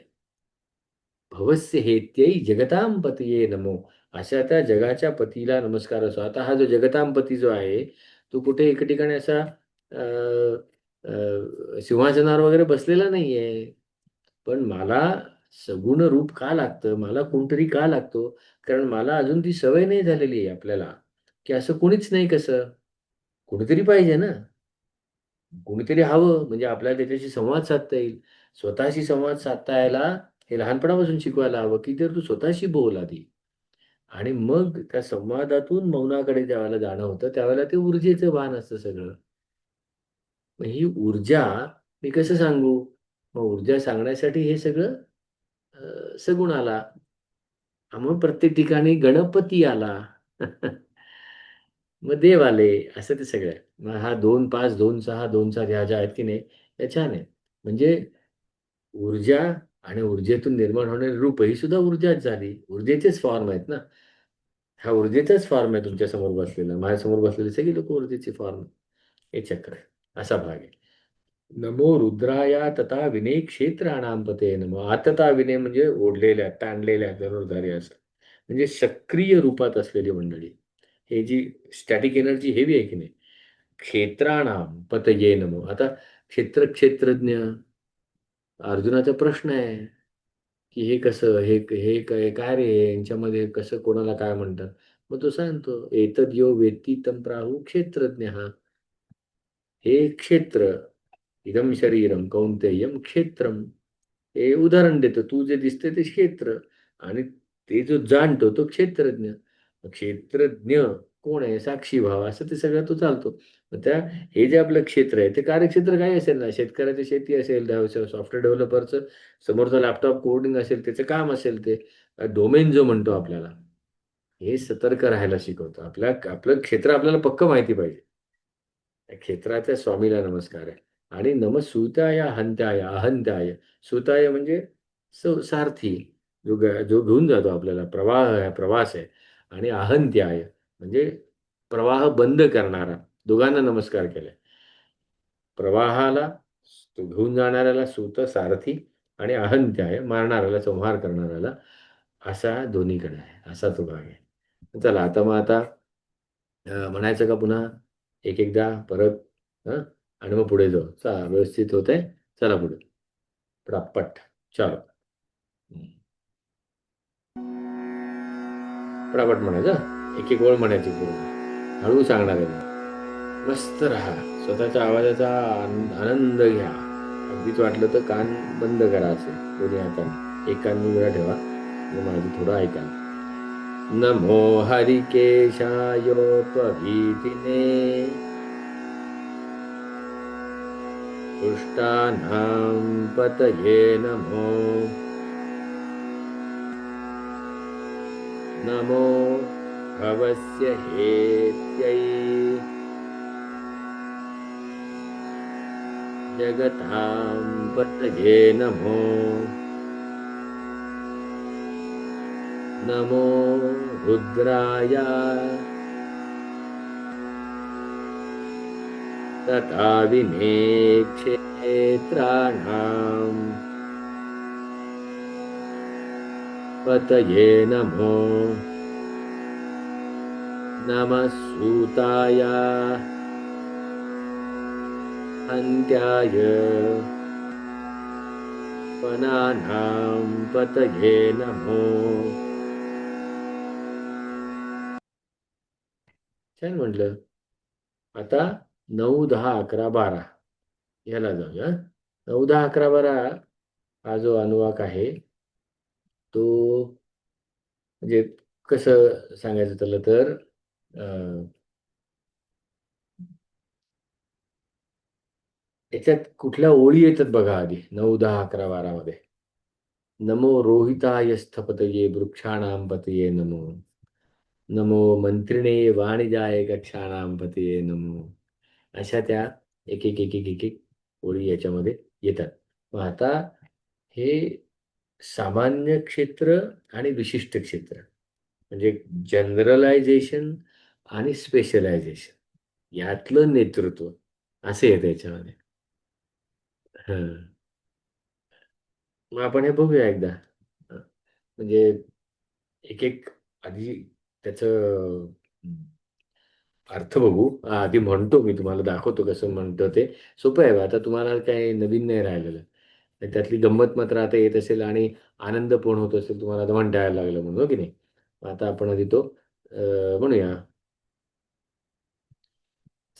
Speaker 1: भवस्य हेत्यै जगतां पतये नमो. अशा त्या जगाच्या पतीला नमस्कार असो. आता हा जो जगतां पती जो आहे, तो कुठे एके ठिकाणी असा अ, सिंहासनावर वगैरे बसलेला नाहीये. पण मला सगुण रूप का लागतं? मला कोणतरी का लागतो? कारण मला अजून ती सवय नाही झालेली आहे आपल्याला, की असं कोणीच नाही कसं. कोणीतरी पाहिजे ना. कोणीतरी हवं म्हणजे आपल्याला त्याच्याशी संवाद साधता येईल. स्वतःशी संवाद साधता यायला हे लहानपणापासून शिकवायला हवं, की तर तू स्वतःशी बोल आधी. आणि मग त्या संवादातून मौनाकडे ज्यावेळेला जाणं होतं, त्यावेळेला ते ऊर्जेचं भान असतं सगळं. मग ही ऊर्जा मी कसं सांगू? मग ऊर्जा सांगण्यासाठी हे सगळं सगुण आला. मग प्रत्येक ठिकाणी गणपती आला. मग देव आले. असं ते सगळं आहे. मग हा 2, 5, 2, 6, 2, 7 ह्या ज्या आहेत की नाही, त्या छान आहेत. म्हणजे ऊर्जा आणि ऊर्जेतून निर्माण होणारी रूप ही सुद्धा ऊर्जाच झाली. ऊर्जेचेच फॉर्म आहेत ना. हा ऊर्जेचाच फॉर्म आहे तुमच्या समोर बसलेला. माझ्यासमोर बसलेली सगळी लोक ऊर्जेची फॉर्म आहे. हे चक्र आहे. असा भाग आहे. नमो रुद्राया तथा विने क्षेत्राणाम पते नमो. आतता विने म्हणजे ओढलेल्या, ताणलेल्या, धनुर्धारी असं. म्हणजे सक्रिय रूपात असलेली मंडळी. हे जी स्टॅटिक एनर्जी हेवी आहे की नाही. क्षेत्राणाम पतये नमो. आता क्षेत्रज्ञ अर्जुनाचा प्रश्न आहे, की हे कसं? हे हे काय काय रे? यांच्यामध्ये कसं कोणाला काय म्हणतात? मग तो सांगतो, "एतद् यो वेत्ती तं प्राहुः क्षेत्रज्ञः." हे क्षेत्र, इदं शरीरम कौंतेयम क्षेत्रम. हे उदाहरण देतो. तू जे दिसते ते क्षेत्र आणि ते जो जाणतो तो क्षेत्रज्ञ. क्षेत्रज्ञ कोण आहे? साक्षी भाव असं ते सगळं तो चालतो. मग त्या हे जे आपलं क्षेत्र आहे ते कार्यक्षेत्र काही असेल ना, शेतकऱ्याची शेती असेल, सॉफ्टवेअर डेव्हलपरचं समोरचा लॅपटॉप कोडिंग असेल, त्याचं काम असेल ते डोमेन जो म्हणतो आपल्याला, हे सतर्क राहायला शिकवतं. आपलं क्षेत्र आपल्याला पक्क माहिती पाहिजे. त्या क्षेत्राच्या स्वामीला नमस्कार आहे. आणि नमः हंत्याय अहंत्याय. सुताय म्हणजे सारथी, जो घेऊन जातो आपल्याला. प्रवाह आहे, प्रवास आहे. आणि अहंत्याय म्हणजे प्रवाह बंद करणारा. दोघांना नमस्कार केलाय. प्रवाहाला, तो घेऊन जाणाऱ्याला सूत सारथी आणि अहंत्याय मारणाऱ्याला, संहार करणाऱ्याला, असा दोन्हीकडे आहे. असा तो भाग आहे. चला आता म्हणायचं का पुन्हा एक एकदा परत? हं? आणि मग पुढे जाऊ. चला व्यवस्थित होतंय. चला पुढे. पटापट. चलो. हं. पटापट म्हणायचं हं. एक एक ओळ म्हणायची पूर्ण. हळू सांगणार आहे मी. मस्त राहा. स्वतःच्या आवाजाचा आनंद घ्या. अगदीच वाटलं तर कान बंद करा असे दोन्ही हातांनी. एक कान उघडा ठेवा आणि माझं थोडं ऐका. नमो हरिकेशायोपवीतिने दुष्टानां पतये नमो. नमो भवस्य हेत्यै जगतां पतये नमो. नमो रुद्राय तथा विने क्षेत्राणां पतये नमो. नमः सूताय हन्त्याय वनानां पतये नमो. छान म्हटलं. आता 9, 10, 11, 12 याला जाऊया. 9, 10, 11, 12 हा जो अनुवाक आहे तो म्हणजे कसं सांगायचं त्याला तर याच्यात कुठल्या ओळी येतात बघा आधी 9, 10, 11, 12 मध्ये. नमो रोहिताय स्थपतये वृक्षाणां पतये नमो. नमो मंत्रिणे वाणिजाय कक्षाणां पतये नमो. अशा त्या एक एक एक एक एक एक ओळी याच्यामध्ये येतात. मग आता हे सामान्य क्षेत्र आणि विशिष्ट क्षेत्र म्हणजे जनरलायझेशन आणि स्पेशलायझेशन यातलं नेतृत्व असं येतं याच्यामध्ये. हं. मग आपण हे बघूया एकदा. म्हणजे एक एक आधी त्याचं अर्थ बघू. आधी म्हणतो मी तुम्हाला दाखवतो कसं म्हणतो ते. सोपं आहे. आता तुम्हाला काही नवीन नाही राहिलेलं. आणि त्यातली गंमत मात्र आता येत असेल आणि आनंद पण होत असेल तुम्हाला आता म्हणता यायला लागलं म्हणून हो की नाही. मग आता आपण आधी तो म्हणूया.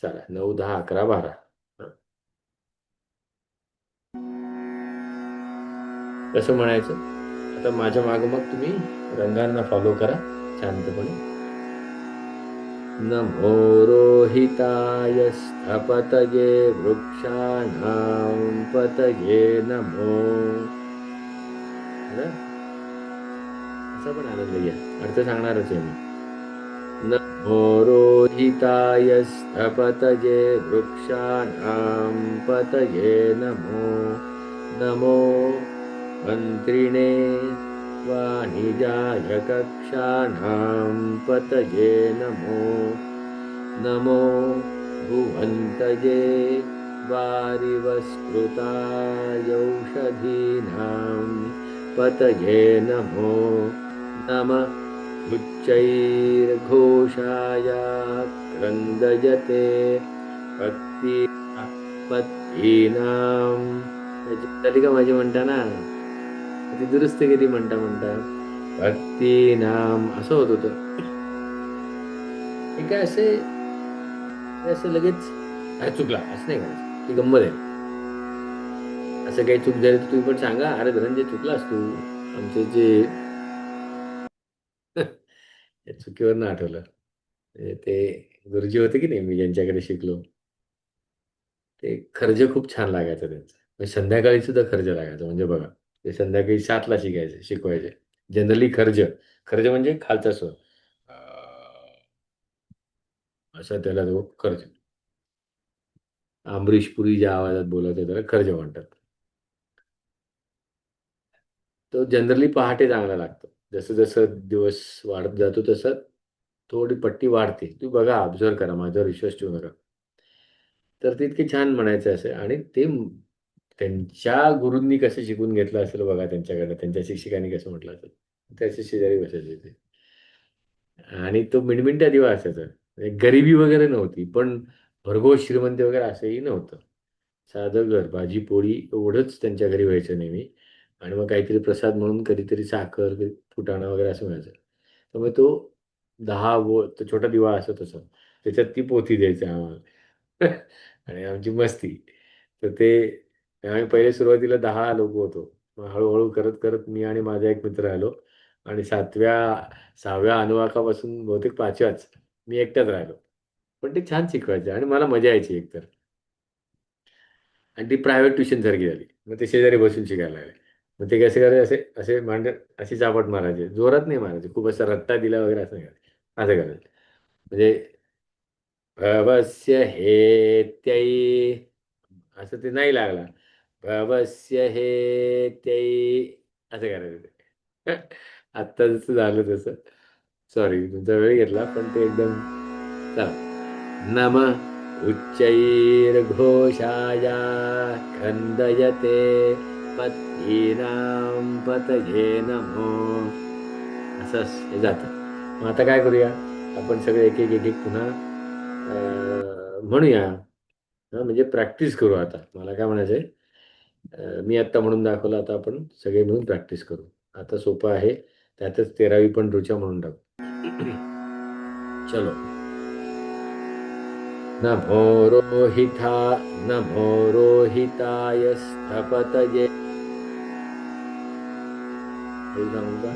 Speaker 1: चला 9, 10, 11, 12. कसं म्हणायचं? आता माझ्या मागं मग तुम्ही रंगांना फॉलो करा शांतपणे. नमो रोहिताय स्थपतये वृक्षाणां पतये नमो. है ना? असा पण आनंद घ्या. अर्थ सांगणारच आहे मी. नमो रोहिताय स्थपतये वृक्षाणां पतये नमो. नमो मन्त्रिणे वाणिजाय कक्षाणां पतये नमो. नमो भुवन्तये वारिवस्कृतायौषधीनां पतये नमो. नमः उच्चैर्घोषाय क्रन्दयते पत्ती पत्तीनां. झाली का माझी म्हणता ना? ती दुरुस्त किती म्हणता म्हणता पत्तीनाम असं होत होतं. हे काय असे हे असं लगेच अरे चुकला असं नाही करायचं. ती गंमत आहे. असं काही चूक झाली तर तुम्ही पण सांगा, अरे धनंजय चुकलास तू. आमचे जे या चुकीवरनं आठवलं. ते गुरुजी होते की नाही मी ज्यांच्याकडे शिकलो, ते खर्ज खूप छान लागायचं त्यांचं. म्हणजे संध्याकाळी सुद्धा खर्ज लागायचं. म्हणजे बघा ते संध्याकाळी 7ला शिकवायचे. जनरली खर्ज. खर्ज म्हणजे खालचा स्वर. असा त्याला तो खर्ज. अमरीश पुरी ज्या आवाजात बोलवते त्याला खर्ज म्हणतात. तो जनरली पहाटे चांगला लागतो. जसं जसं दिवस वाढत जातो तसं थोडी पट्टी वाढते. तुम्ही बघा ऑब्झर्व्ह करा माझ्यावर विश्वास ठेवू नका. तर ते इतके छान म्हणायचे असे आणि ते त्यांच्या गुरूंनी कसं शिकून घेतलं असेल बघा त्यांच्याकडे त्यांच्या शिक्षकांनी कसं म्हटलं असेल. त्याच्या शेजारी बसायचे ते. आणि तो मिणमिणत्या दिवा असायचा. म्हणजे गरिबी वगैरे नव्हती, पण भरघोस श्रीमंती वगैरे असंही नव्हतं. साधं घर, भाजी पोळी एवढंच त्यांच्या घरी व्हायचं नेहमी. आणि मग काहीतरी प्रसाद म्हणून कधीतरी साखर, कधी फुटाणा वगैरे असं मिळायचं. त्यामुळे तो 10 तो छोटा दिवा असतो तसा. त्याच्यात ती पोथी द्यायची आम्हाला. आणि आमची मस्ती. तर ते आम्ही पहिले सुरुवातीला 10 लोक होतो. मग हळू करत करत मी आणि माझा एक मित्र आलो आणि 6व्या अनुवाकापासून बहुतेक 5व्याच मी एकटाच राहिलो. पण ते छान शिकवायचे आणि मला मजा यायची एकतर. आणि ती प्रायव्हेट ट्युशन सारखी झाली. मग ते शेजारी बसून शिकायला लागले. मग ते कसे करायचे असे असे अशी चापट मारायचे. जोरात नाही मारायचे. खूप असा रट्टा दिला वगैरे असं नाही करायचे. असं करायचे. म्हणजे भवस्य हेत्यै असं ते नाही लागला. भवस्य हेत्यै असं करायचं ते. आत्ता जसं झालं तसं. सॉरी तुमचा वेळ घेतला पण ते एकदम चला. नम उच्चैर्घोषाय खंदयते पत्नीनां पतये नमो. असं हे जातं. मग आता काय करूया आपण सगळे एक एक एक एक पुन्हा म्हणूया. म्हणजे प्रॅक्टिस करू आता. मला काय म्हणायचंय मी आत्ता म्हणून दाखवलं आता आपण सगळे मिळून प्रॅक्टिस करू. आता सोपं आहे. त्यातच 13वी पण ऋचा म्हणून टाकू. चलो. नमो रोहिता नमो रोहिताय स्थपतये. हे सांगू का?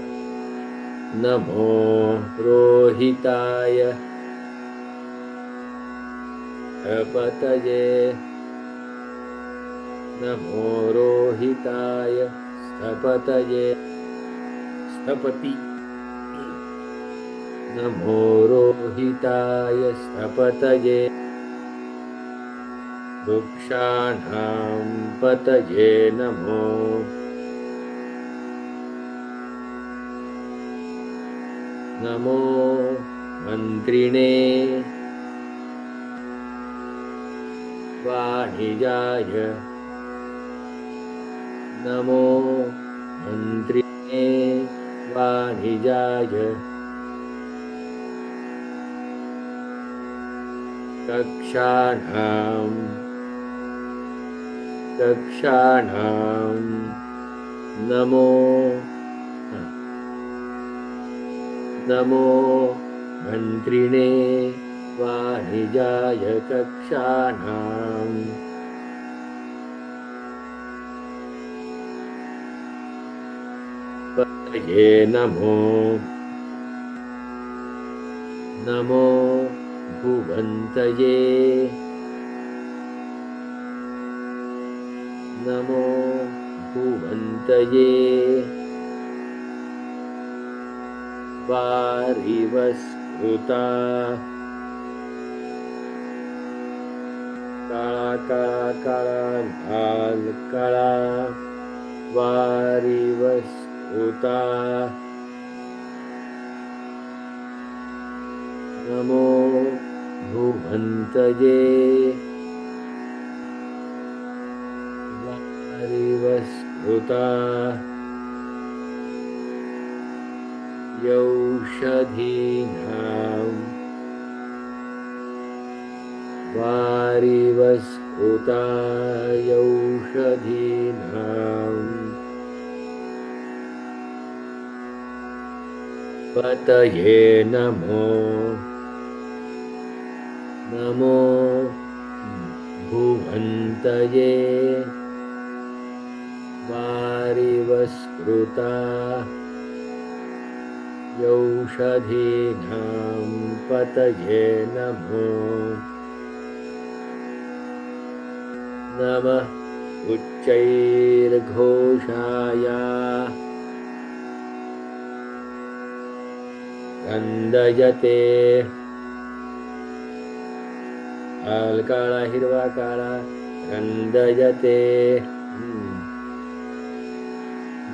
Speaker 1: नमो रोहिताय स्थपतये नमो रोहिताय स्थपतये स्थपति नमो रोहिताय स्थपतये वृक्षाणां पतये नमो नमो मन्त्रिणे वाणिजाय नमो मन्त्रिणे वाणिजाय कक्षाणां नमो नमो मन्त्रिणे वाणिजाय कक्षाणां पतये नमो नमो भुवन्तये नमो भुवन्तये वारिवस्कृता काळा काळा काळा लाल काळा वारिवस्कृता नमो भुवन्तये वारिवस्कृता यौषधीनां वारिवस्कृता यौषधीनां पतये नमो नमो भुवन्तये वारिवस्कृता यौषधीनां पतये नमो नमः उच्चैर्घोषाय वन्दयते लाल काळा हिरवा काळा वन्दयते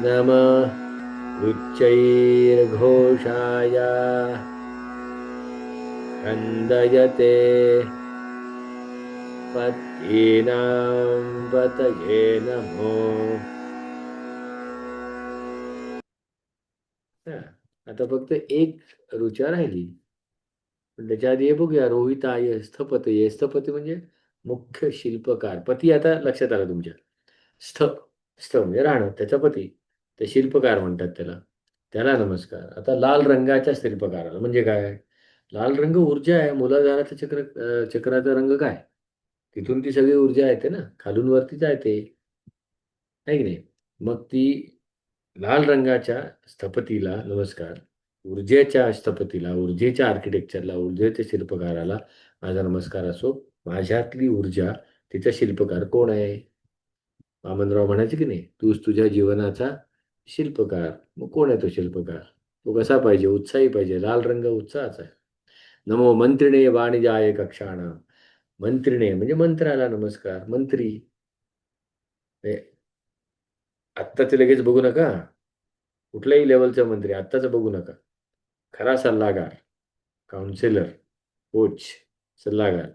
Speaker 1: नमः उच्चैर्घोषाय वन्दयते पत्नीनां पतये नमो आता फक्त एक ऋचा राहिली. पण त्याच्या आधी हे बघूया. रोहिताय स्थपतये. स्थपती म्हणजे मुख्य शिल्पकार. पती आता लक्षात आलं तुमच्या. स्थ स्थ म्हणजे राहणं, त्याचा पती. ते शिल्पकार म्हणतात त्याला. त्याला नमस्कार. आता लाल रंगाच्या शिल्पकाराला म्हणजे काय? लाल रंग ऊर्जा आहे. मूलाधाराचं चक्राचा रंग काय? तिथून ती सगळी ऊर्जा येते ना, खालून वरती जाते, आहे की नाही? मग ती लाल रंगाच्या स्थपतीला नमस्कार. ऊर्जेच्या स्थपतीला, ऊर्जेच्या आर्किटेक्चरला, ऊर्जेच्या शिल्पकाराला माझा नमस्कार असो. माझ्यातली ऊर्जा, तिचा शिल्पकार कोण आहे? वामनराव म्हणायचे की नाही, तूच तुझ्या जीवनाचा शिल्पकार. मग कोण आहे तो शिल्पकार? तो कसा पाहिजे? उत्साही पाहिजे. लाल रंग उत्साहाचा आहे. नमो मंत्रिणे वाणिजाय कक्षाण. मंत्रिणे म्हणजे मंत्राला नमस्कार. मंत्री आत्ताच लगेच बघू नका. कुठल्याही लेवलचा मंत्री आत्ताच बघू नका. खरा सल्लागार, काउन्सिलर, कोच, सल्लागार.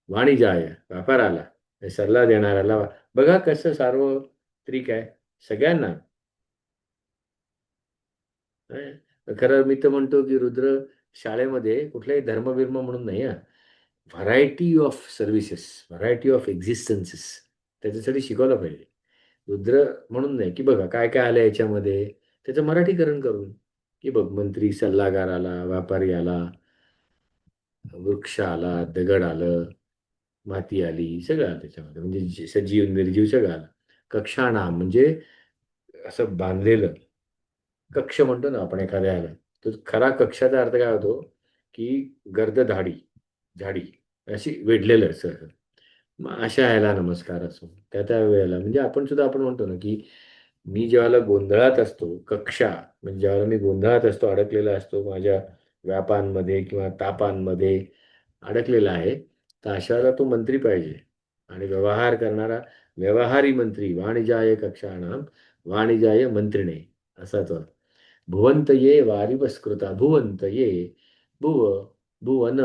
Speaker 1: वाणिजाय व्यापाराला, सल्ला देणाऱ्याला. बघा कसं सार्वत्रिक आहे सगळ्यांना. खरं मी तर म्हणतो की रुद्र शाळेमध्ये कुठलाही धर्मबिर्म म्हणून नाही, variety of services, variety of existences त्याच्यासाठी शिकवलं पाहिजे. रुद्र म्हणून नाही की बघा काय काय आलं याच्यामध्ये, त्याचं मराठीकरण करून. की बघ, मंत्री, सल्लागार आला, व्यापारी आला, वृक्ष आला, दगड आलं, माती आली, सगळं आलं त्याच्यामध्ये. म्हणजे सजीव निर्जीव सगळं आलं. कक्षाणा म्हणजे असं बांधलेलं. कक्ष म्हणतो ना आपण एखाद्याला, तर खरा कक्षाचा अर्थ काय होतो की गर्द धाडी झाडी अशी वेढलेलं सर. मग अशा ह्याला नमस्कार असो त्या त्या वेळेला म्हणजे आपण म्हणतो ना की मी ज्यावेळेला गोंधळात असतो कक्षा म्हणजे ज्यावेळेला मी गोंधळात असतो अडकलेला असतो माझ्या व्यापांमध्ये किंवा तापांमध्ये अडकलेला आहे तर अशा वेळेला तो मंत्री पाहिजे आणि व्यवहार करणारा व्यवहारी मंत्री वाणिजाय कक्षाणाम वाणिजाय मंत्रिणे असा तो भुवंत ये वारिवस्कृता भुवंत ये भुव भुवन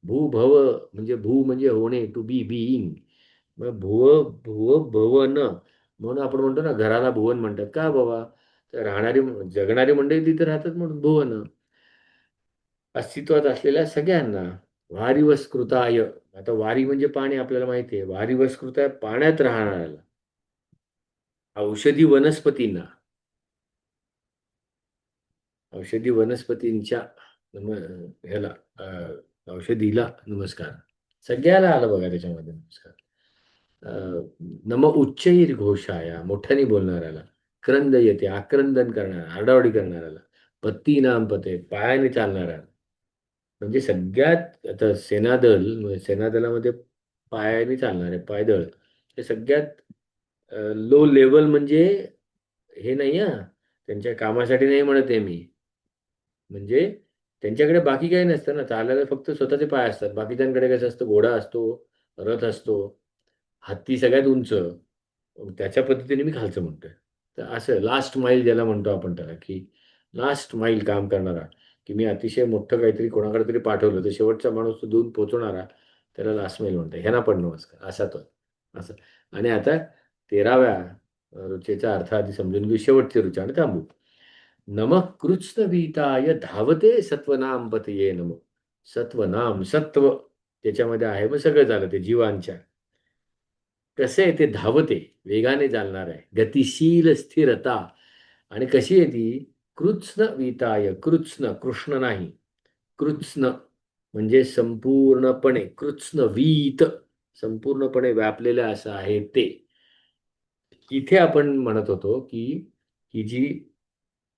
Speaker 1: भूभव म्हणजे भू म्हणजे होणे टू बी बिईंग मग भुव भुव भवन म्हणून आपण म्हणतो ना घराला भुवन म्हणतात का बाबा तर राहणारी जगणारी मंडळी तिथे राहतात म्हणून भुवन अस्तित्वात असलेल्या सगळ्यांना वारिवस्कृताय आता वारी म्हणजे पाणी आपल्याला माहिती आहे वारिवस्कृताय पाण्यात राहणाऱ्याला औषधी वनस्पतींना औषधी वनस्पतींच्या नम ह्याला औषधीला नमस्कार सगळ्याला आलं बघा त्याच्यामध्ये नमस्कार नम उच्चैर घोषाया मोठ्याने बोलणाऱ्याला क्रंद येते आक्रंदन करणारा आरडाओरडी करणाऱ्याला पत्ती नाम पते पायाने चालणाऱ्याला म्हणजे सगळ्यात आता सेनादलामध्ये पायाने चालणारे पायदळ हे सगळ्यात लो लेवल म्हणजे हे नाही हा त्यांच्या कामासाठी नाही म्हणत आहे मी म्हणजे त्यांच्याकडे बाकी काही नसतं ना चालायला फक्त स्वतःचे पाय असतात बाकीच्यांकडे कसं असतं घोडा असतो रथ असतो हत्ती सगळ्यात उंच त्याच्या पद्धतीने मी खालचं म्हणतोय तर असं लास्ट माईल ज्याला म्हणतो आपण त्याला की लास्ट माईल काम करणारा की मी अतिशय मोठं काहीतरी कोणाकडे तरी पाठवलं तर शेवटचा माणूस तो देऊन पोचवणारा त्याला लास्ट माईल म्हणतो ह्यांना पण नमस्कार असा तो असं आणि आता 13व्या रुचेचा अर्थ आधी समजून घेऊ शेवटची रुचा आणि थांबू नमः कृत्स्नवीताय धावते सत्वनाम पतये नमः सत्वनाम सत्व त्याच्यामध्ये आहे मग सगळं झालं ते जीवांच्या कसं आहे ते धावते वेगाने चालणार आहे गतिशील स्थिरता आणि कशी आहे ती कृत्स्न वीताय कृत्स्न कृष्ण नाही कृत्स्न म्हणजे संपूर्णपणे कृत्स्न वीत संपूर्णपणे व्यापलेलं असं आहे ते इथे आपण म्हणत होतो की ही जी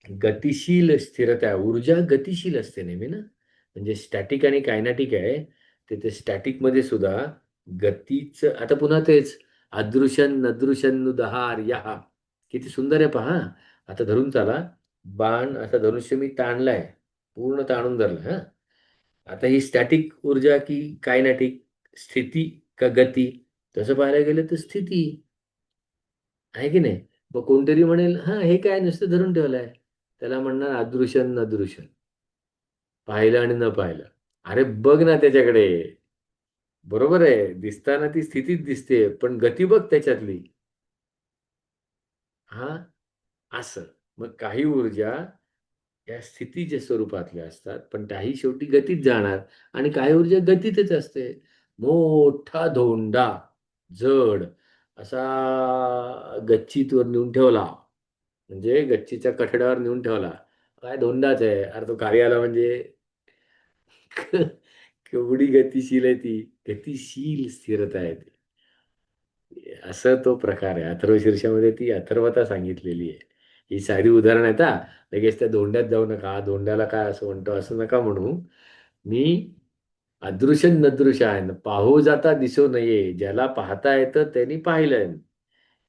Speaker 1: गतिशील स्थिरता ऊर्जा गतिशील असते नेहमी ना म्हणजे स्टॅटिक आणि कायनॅटिक आहे ते स्टॅटिकमध्ये सुद्धा गतीचं आता पुन्हा तेच अदृशन नदृशन नुदहार या किती सुंदर आहे पहा आता धरून चाला बाण असा धनुष्य मी ताणलाय पूर्ण ताणून धरलं हा आता ही स्टॅटिक ऊर्जा की कायनॅटिक स्थिती का गती तसं पाहायला गेलं तर स्थिती आहे की नाही मग कोणतरी म्हणेल हा हे काय नुसतं धरून ठेवलंय त्याला म्हणणार अदृशन नदृशन पाहिलं आणि न पाहिलं अरे बघ ना त्याच्याकडे बरोबर आहे दिसताना ती स्थितीच दिसते पण गती बघ त्याच्यातली हा असं मग काही ऊर्जा या स्थितीच्या स्वरूपातल्या असतात पण त्याही शेवटी गतीत जाणार आणि काही ऊर्जा गतीतच असते मोठा धोंडा जड असा गच्चीतवर नेऊन ठेवला म्हणजे गच्चीच्या कठड्यावर नेऊन ठेवला काय धोंडाच आहे अरे तो खाली आला म्हणजे केवढी गतिशील आहे ती गतिशील स्थिरता आहे ती असं तो प्रकार आहे अथर्वशीर्षामध्ये ती अथर्वता सांगितलेली आहे ही सारी उदाहरण आहेत हा लगेच त्या धोंड्यात जाऊ नका धोंड्याला काय असं म्हणतो असं नका म्हणू मी अदृश्य नदृश्य आहे ना पाहू जाता दिसू नये ज्याला पाहता येतं त्यांनी पाहिलं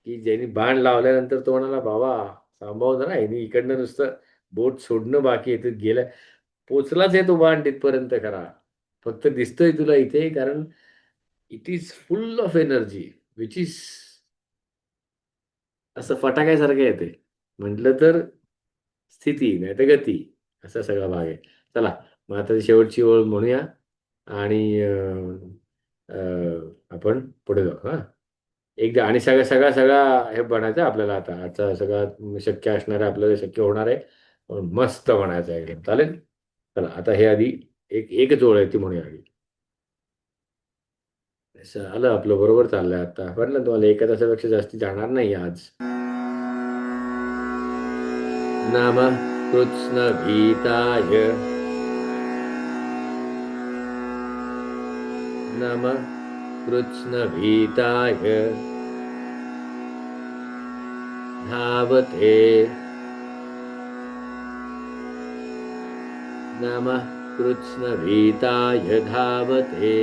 Speaker 1: की ज्यांनी बाण लावल्यानंतर तो म्हणाला बाबा सांभाळून जरा यांनी इकडनं नुसतं बोट सोडणं बाकी आहे गेल्या पोचलाच आहे तो बाण तिथपर्यंत खरा फक्त दिसतोय तुला इथे कारण it is full of energy which is असं फटाक्यासारखं येते म्हटलं तर स्थिती नाही तर गती असा सगळा भाग आहे चला मग आता ती शेवटची ओळ म्हणूया आणि आपण पुढे जाऊ हा एकदा आणि सगळा सगळा सगळा हे बनायचं आपल्याला आता आजचा सगळा शक्य असणार आहे आपल्याला शक्य होणार आहे पण मस्त बनायचं आहे एकदम चालेल चला आता हे आधी एकच ओळ आहे ती म्हणूया आधी असं आलं आपलं बरोबर चाललंय आता म्हटलं तुम्हाला एका तासापेक्षा जास्ती जाणार नाही आज नाम कृत्स्न भीताय नम कृत्स्न भीताय धावते नमः कृत्स्नवीताय धावते.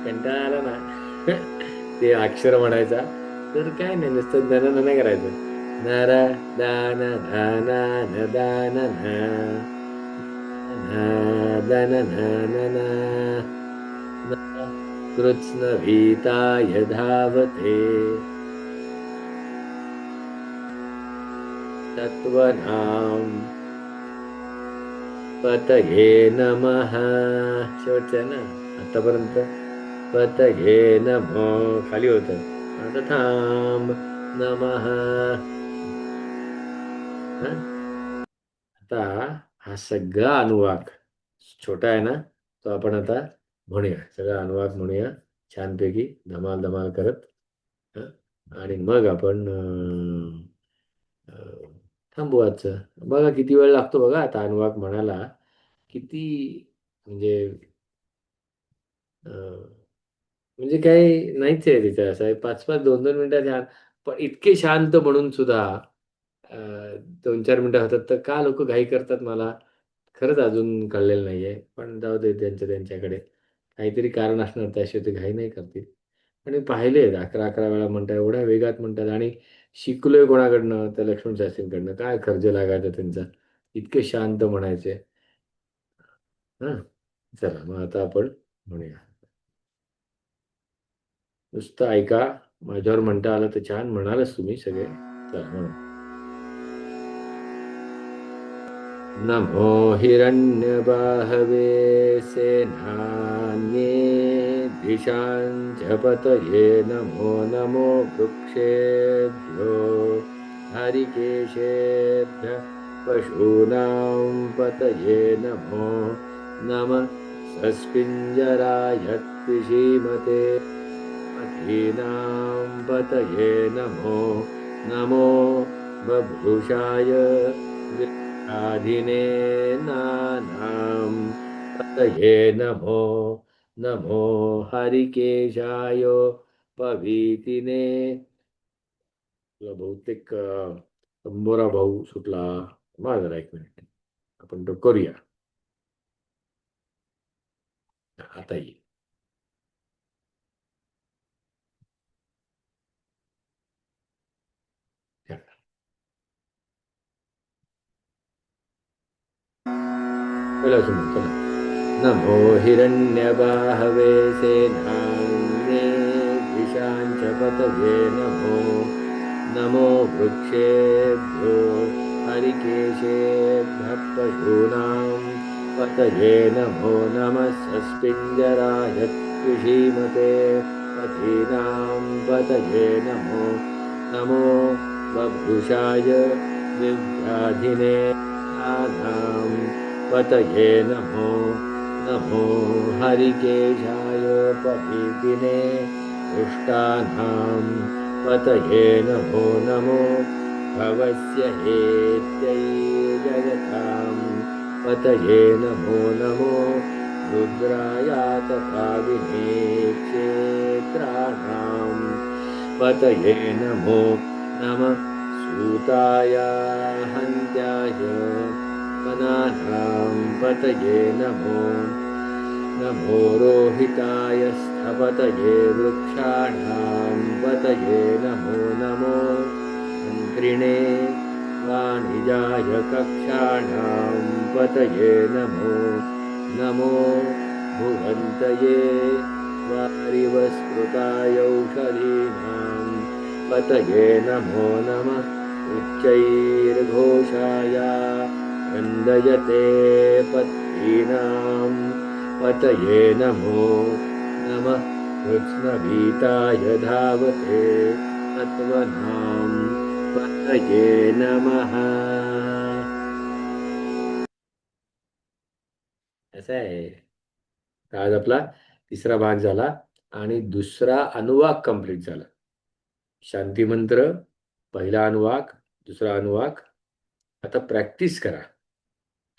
Speaker 1: कंटाळा आला ना ते अक्षर म्हणायचा, तर काय नाही, नुसतं दन नाही करायचं. नर दान धन न दान दन कृत्स्नवीताय धावते. तत्त्वनाम पतये नमः. शेवटचं आहे ना आतापर्यंत. पतये नमो खाली होतं, आता थांब. नमः. हं? आता हा सगळा अनुवाक छोटा आहे ना, तो आपण आता म्हणूया, सगळा अनुवाक म्हणूया छानपैकी धमाल धमाल करत. हं? आणि मग आपण थांबू आजचं. बघा किती वेळ लागतो बघा आता अनुवाक म्हणायला. किती म्हणजे म्हणजे काही नाहीच आहे तिथं, असं आहे 5-5 2-2 मिनिटं ध्यान. पण इतके शांत म्हणून सुद्धा अ, 2-4 मिनिटं होतात, तर का लोक घाई करतात मला खरंच अजून कळलेलं नाहीये. पण जाऊ दे, त्यांच्याकडे काहीतरी कारण असणार, त्याशिवाय ते घाई नाही करतील. आणि पाहिले 11-11 वेळा म्हणतात, एवढ्या वेगात म्हणतात. आणि शिकलोय कोणाकडनं? त्या लक्ष्मण शास्त्रींकडनं. काय खर्च लागायचा त्यांचा, इतके शांत म्हणायचे. हा, चला मग आता आपण म्हणूया. नुसतं ऐका, माझ्यावर म्हणता आलं तर छान. म्हणालच तुम्ही सगळे. चला म्हणा. नमो हिरण्यबाहवे सेनान्ये दिशाञ्च पतये. नमो नमो वृक्षेभ्यो हरिकेशेभ्य पशूनां पतये. नमो नमः सस्पिञ्जराय त्विषीमते पथीनां पतये. नमो नमो बभूषाय विद्याधिने नानां पतये. नमो नमो हरिकेशाय पवीतिने. तुला बहुतेक अंबोरा भाऊ सुटला. मला जरा एक मिनिट, आपण तो करूया आता येईल. पहिला सुनो, चला. नमो हिरण्यबाहवे सेनान्ये दिशाञ्च पतये. नमो नमो वृक्षेभ्यो हरिकेशेभ्यः पशूनां पतये. नमो नमः सस्पिञ्जराय त्विषीमते पथीनां पतये. नमो नमो बभूषाय विव्याधिने नानां पतये. नमो नमो हरिकेशाय पवीतिने दुष्टानां पतये. नमो नमो भवस्य हेत्यै जगतां पतये. नमो नमो रुद्रायातपाविने क्षेत्राणां पतये. नमो नमः सूताय हन्त्याय वनानां पतये. नमो नमो रोहिताय स्थपतये वृक्षाणां पतये. नमो नमो मन्त्रिणे वाणिजाय कक्षाणां पतये. नमो नमो भुवन्तये वारिवस्कृताय औषधीनां पतये. नमो नमः उच्चैर्घोषाय वन्दयते पत्नीनां पतये. नमो नमः कृत्स्नवीताय धावते तत्त्वनां पतये. नमः. असं आहे. आज आपला तिसरा भाग झाला आणि दुसरा अनुवाक कंप्लीट झाला. शांती मंत्र, पहिला अनुवाक, दुसरा अनुवाक. आता प्रॅक्टिस करा.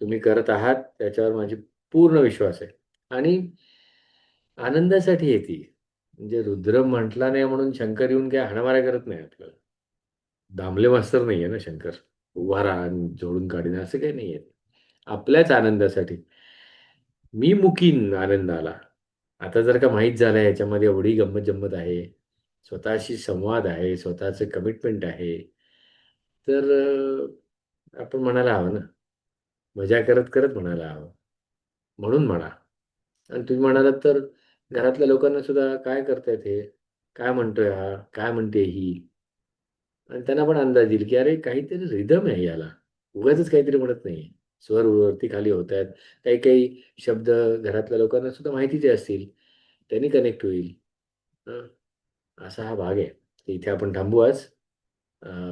Speaker 1: तुम्ही करत आहात त्याच्यावर माझी पूर्ण विश्वास आहे. आणि आनंदासाठी येते. म्हणजे रुद्र म्हटला नाही म्हणून शंकर येऊन काय हाणामाऱ्या करत नाही आपल्याला. दामले मास्तर नाहीये ना शंकर. उभा राहा आणि जोडून काढीन असं काही नाहीये. आपल्याच आनंदासाठी मी मुकीन आनंदाला. आता जर का माहीत झालं याच्यामध्ये एवढी गंमत जम्मत आहे, स्वतःशी संवाद आहे, स्वतःचं कमिटमेंट आहे, तर आपण म्हणायला हवं ना. मजा करत करत म्हणायला हवं. म्हणून म्हणा. आणि तुम्ही म्हणालात तर घरातल्या लोकांना सुद्धा काय करतायत हे? काय म्हणतोय हा? काय म्हणते ही? आणि त्यांना पण अंदाज येईल की अरे काहीतरी रिदम आहे याला. उगाचच काहीतरी म्हणत नाहीये. स्वर वरती खाली होत आहेत. काही काही शब्द घरातल्या लोकांना सुद्धा माहितीचे असतील. त्यांनी कनेक्ट होईल. हं, असा हा भाग आहे. इथे आपण थांबू आज.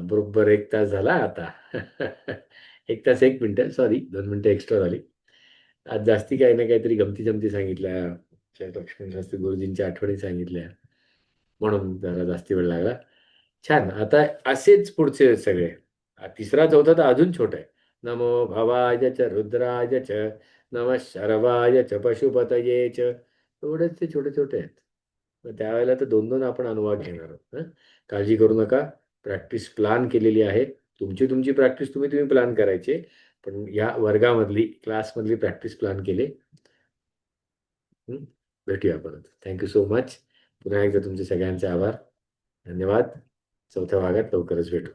Speaker 1: बरोबर 1 तास झाला आता. 1 तास 1 मिनिटं सॉरी 2 मिनिटं एक्स्ट्रा झाली. आज जास्ती काही ना काहीतरी गमती-जमती सांगितल्या. लक्ष्मणशास्त्री गुरुजींच्या आठवणी सांगितल्या. म्हणून जरा जास्ती वेळ लागला. छान. आता असेच पुढचे सगळे. तिसरा, चौथा तर अजून छोटा आहे. नमो भवाय च रुद्राय च, नमः शर्वाय च पशुपतये च. एवढेच ते छोटे-छोटे आहेत. मग त्यावेळेला तर 2-2 आपण अनुवाद घेणार आहोत. हं. काळजी करू नका. प्रॅक्टिस प्लॅन केलेली आहे. तुमची प्रॅक्टिस तुम्ही प्लॅन करायची. पण या वर्गामधली, क्लासमधली प्रॅक्टिस प्लॅन केली. हं. भेटूया परत. Thank so much. पुन्हा एकदा तुमचे सगळ्यांचे आभार. धन्यवाद. चौथ्या भागात लवकरच भेटू.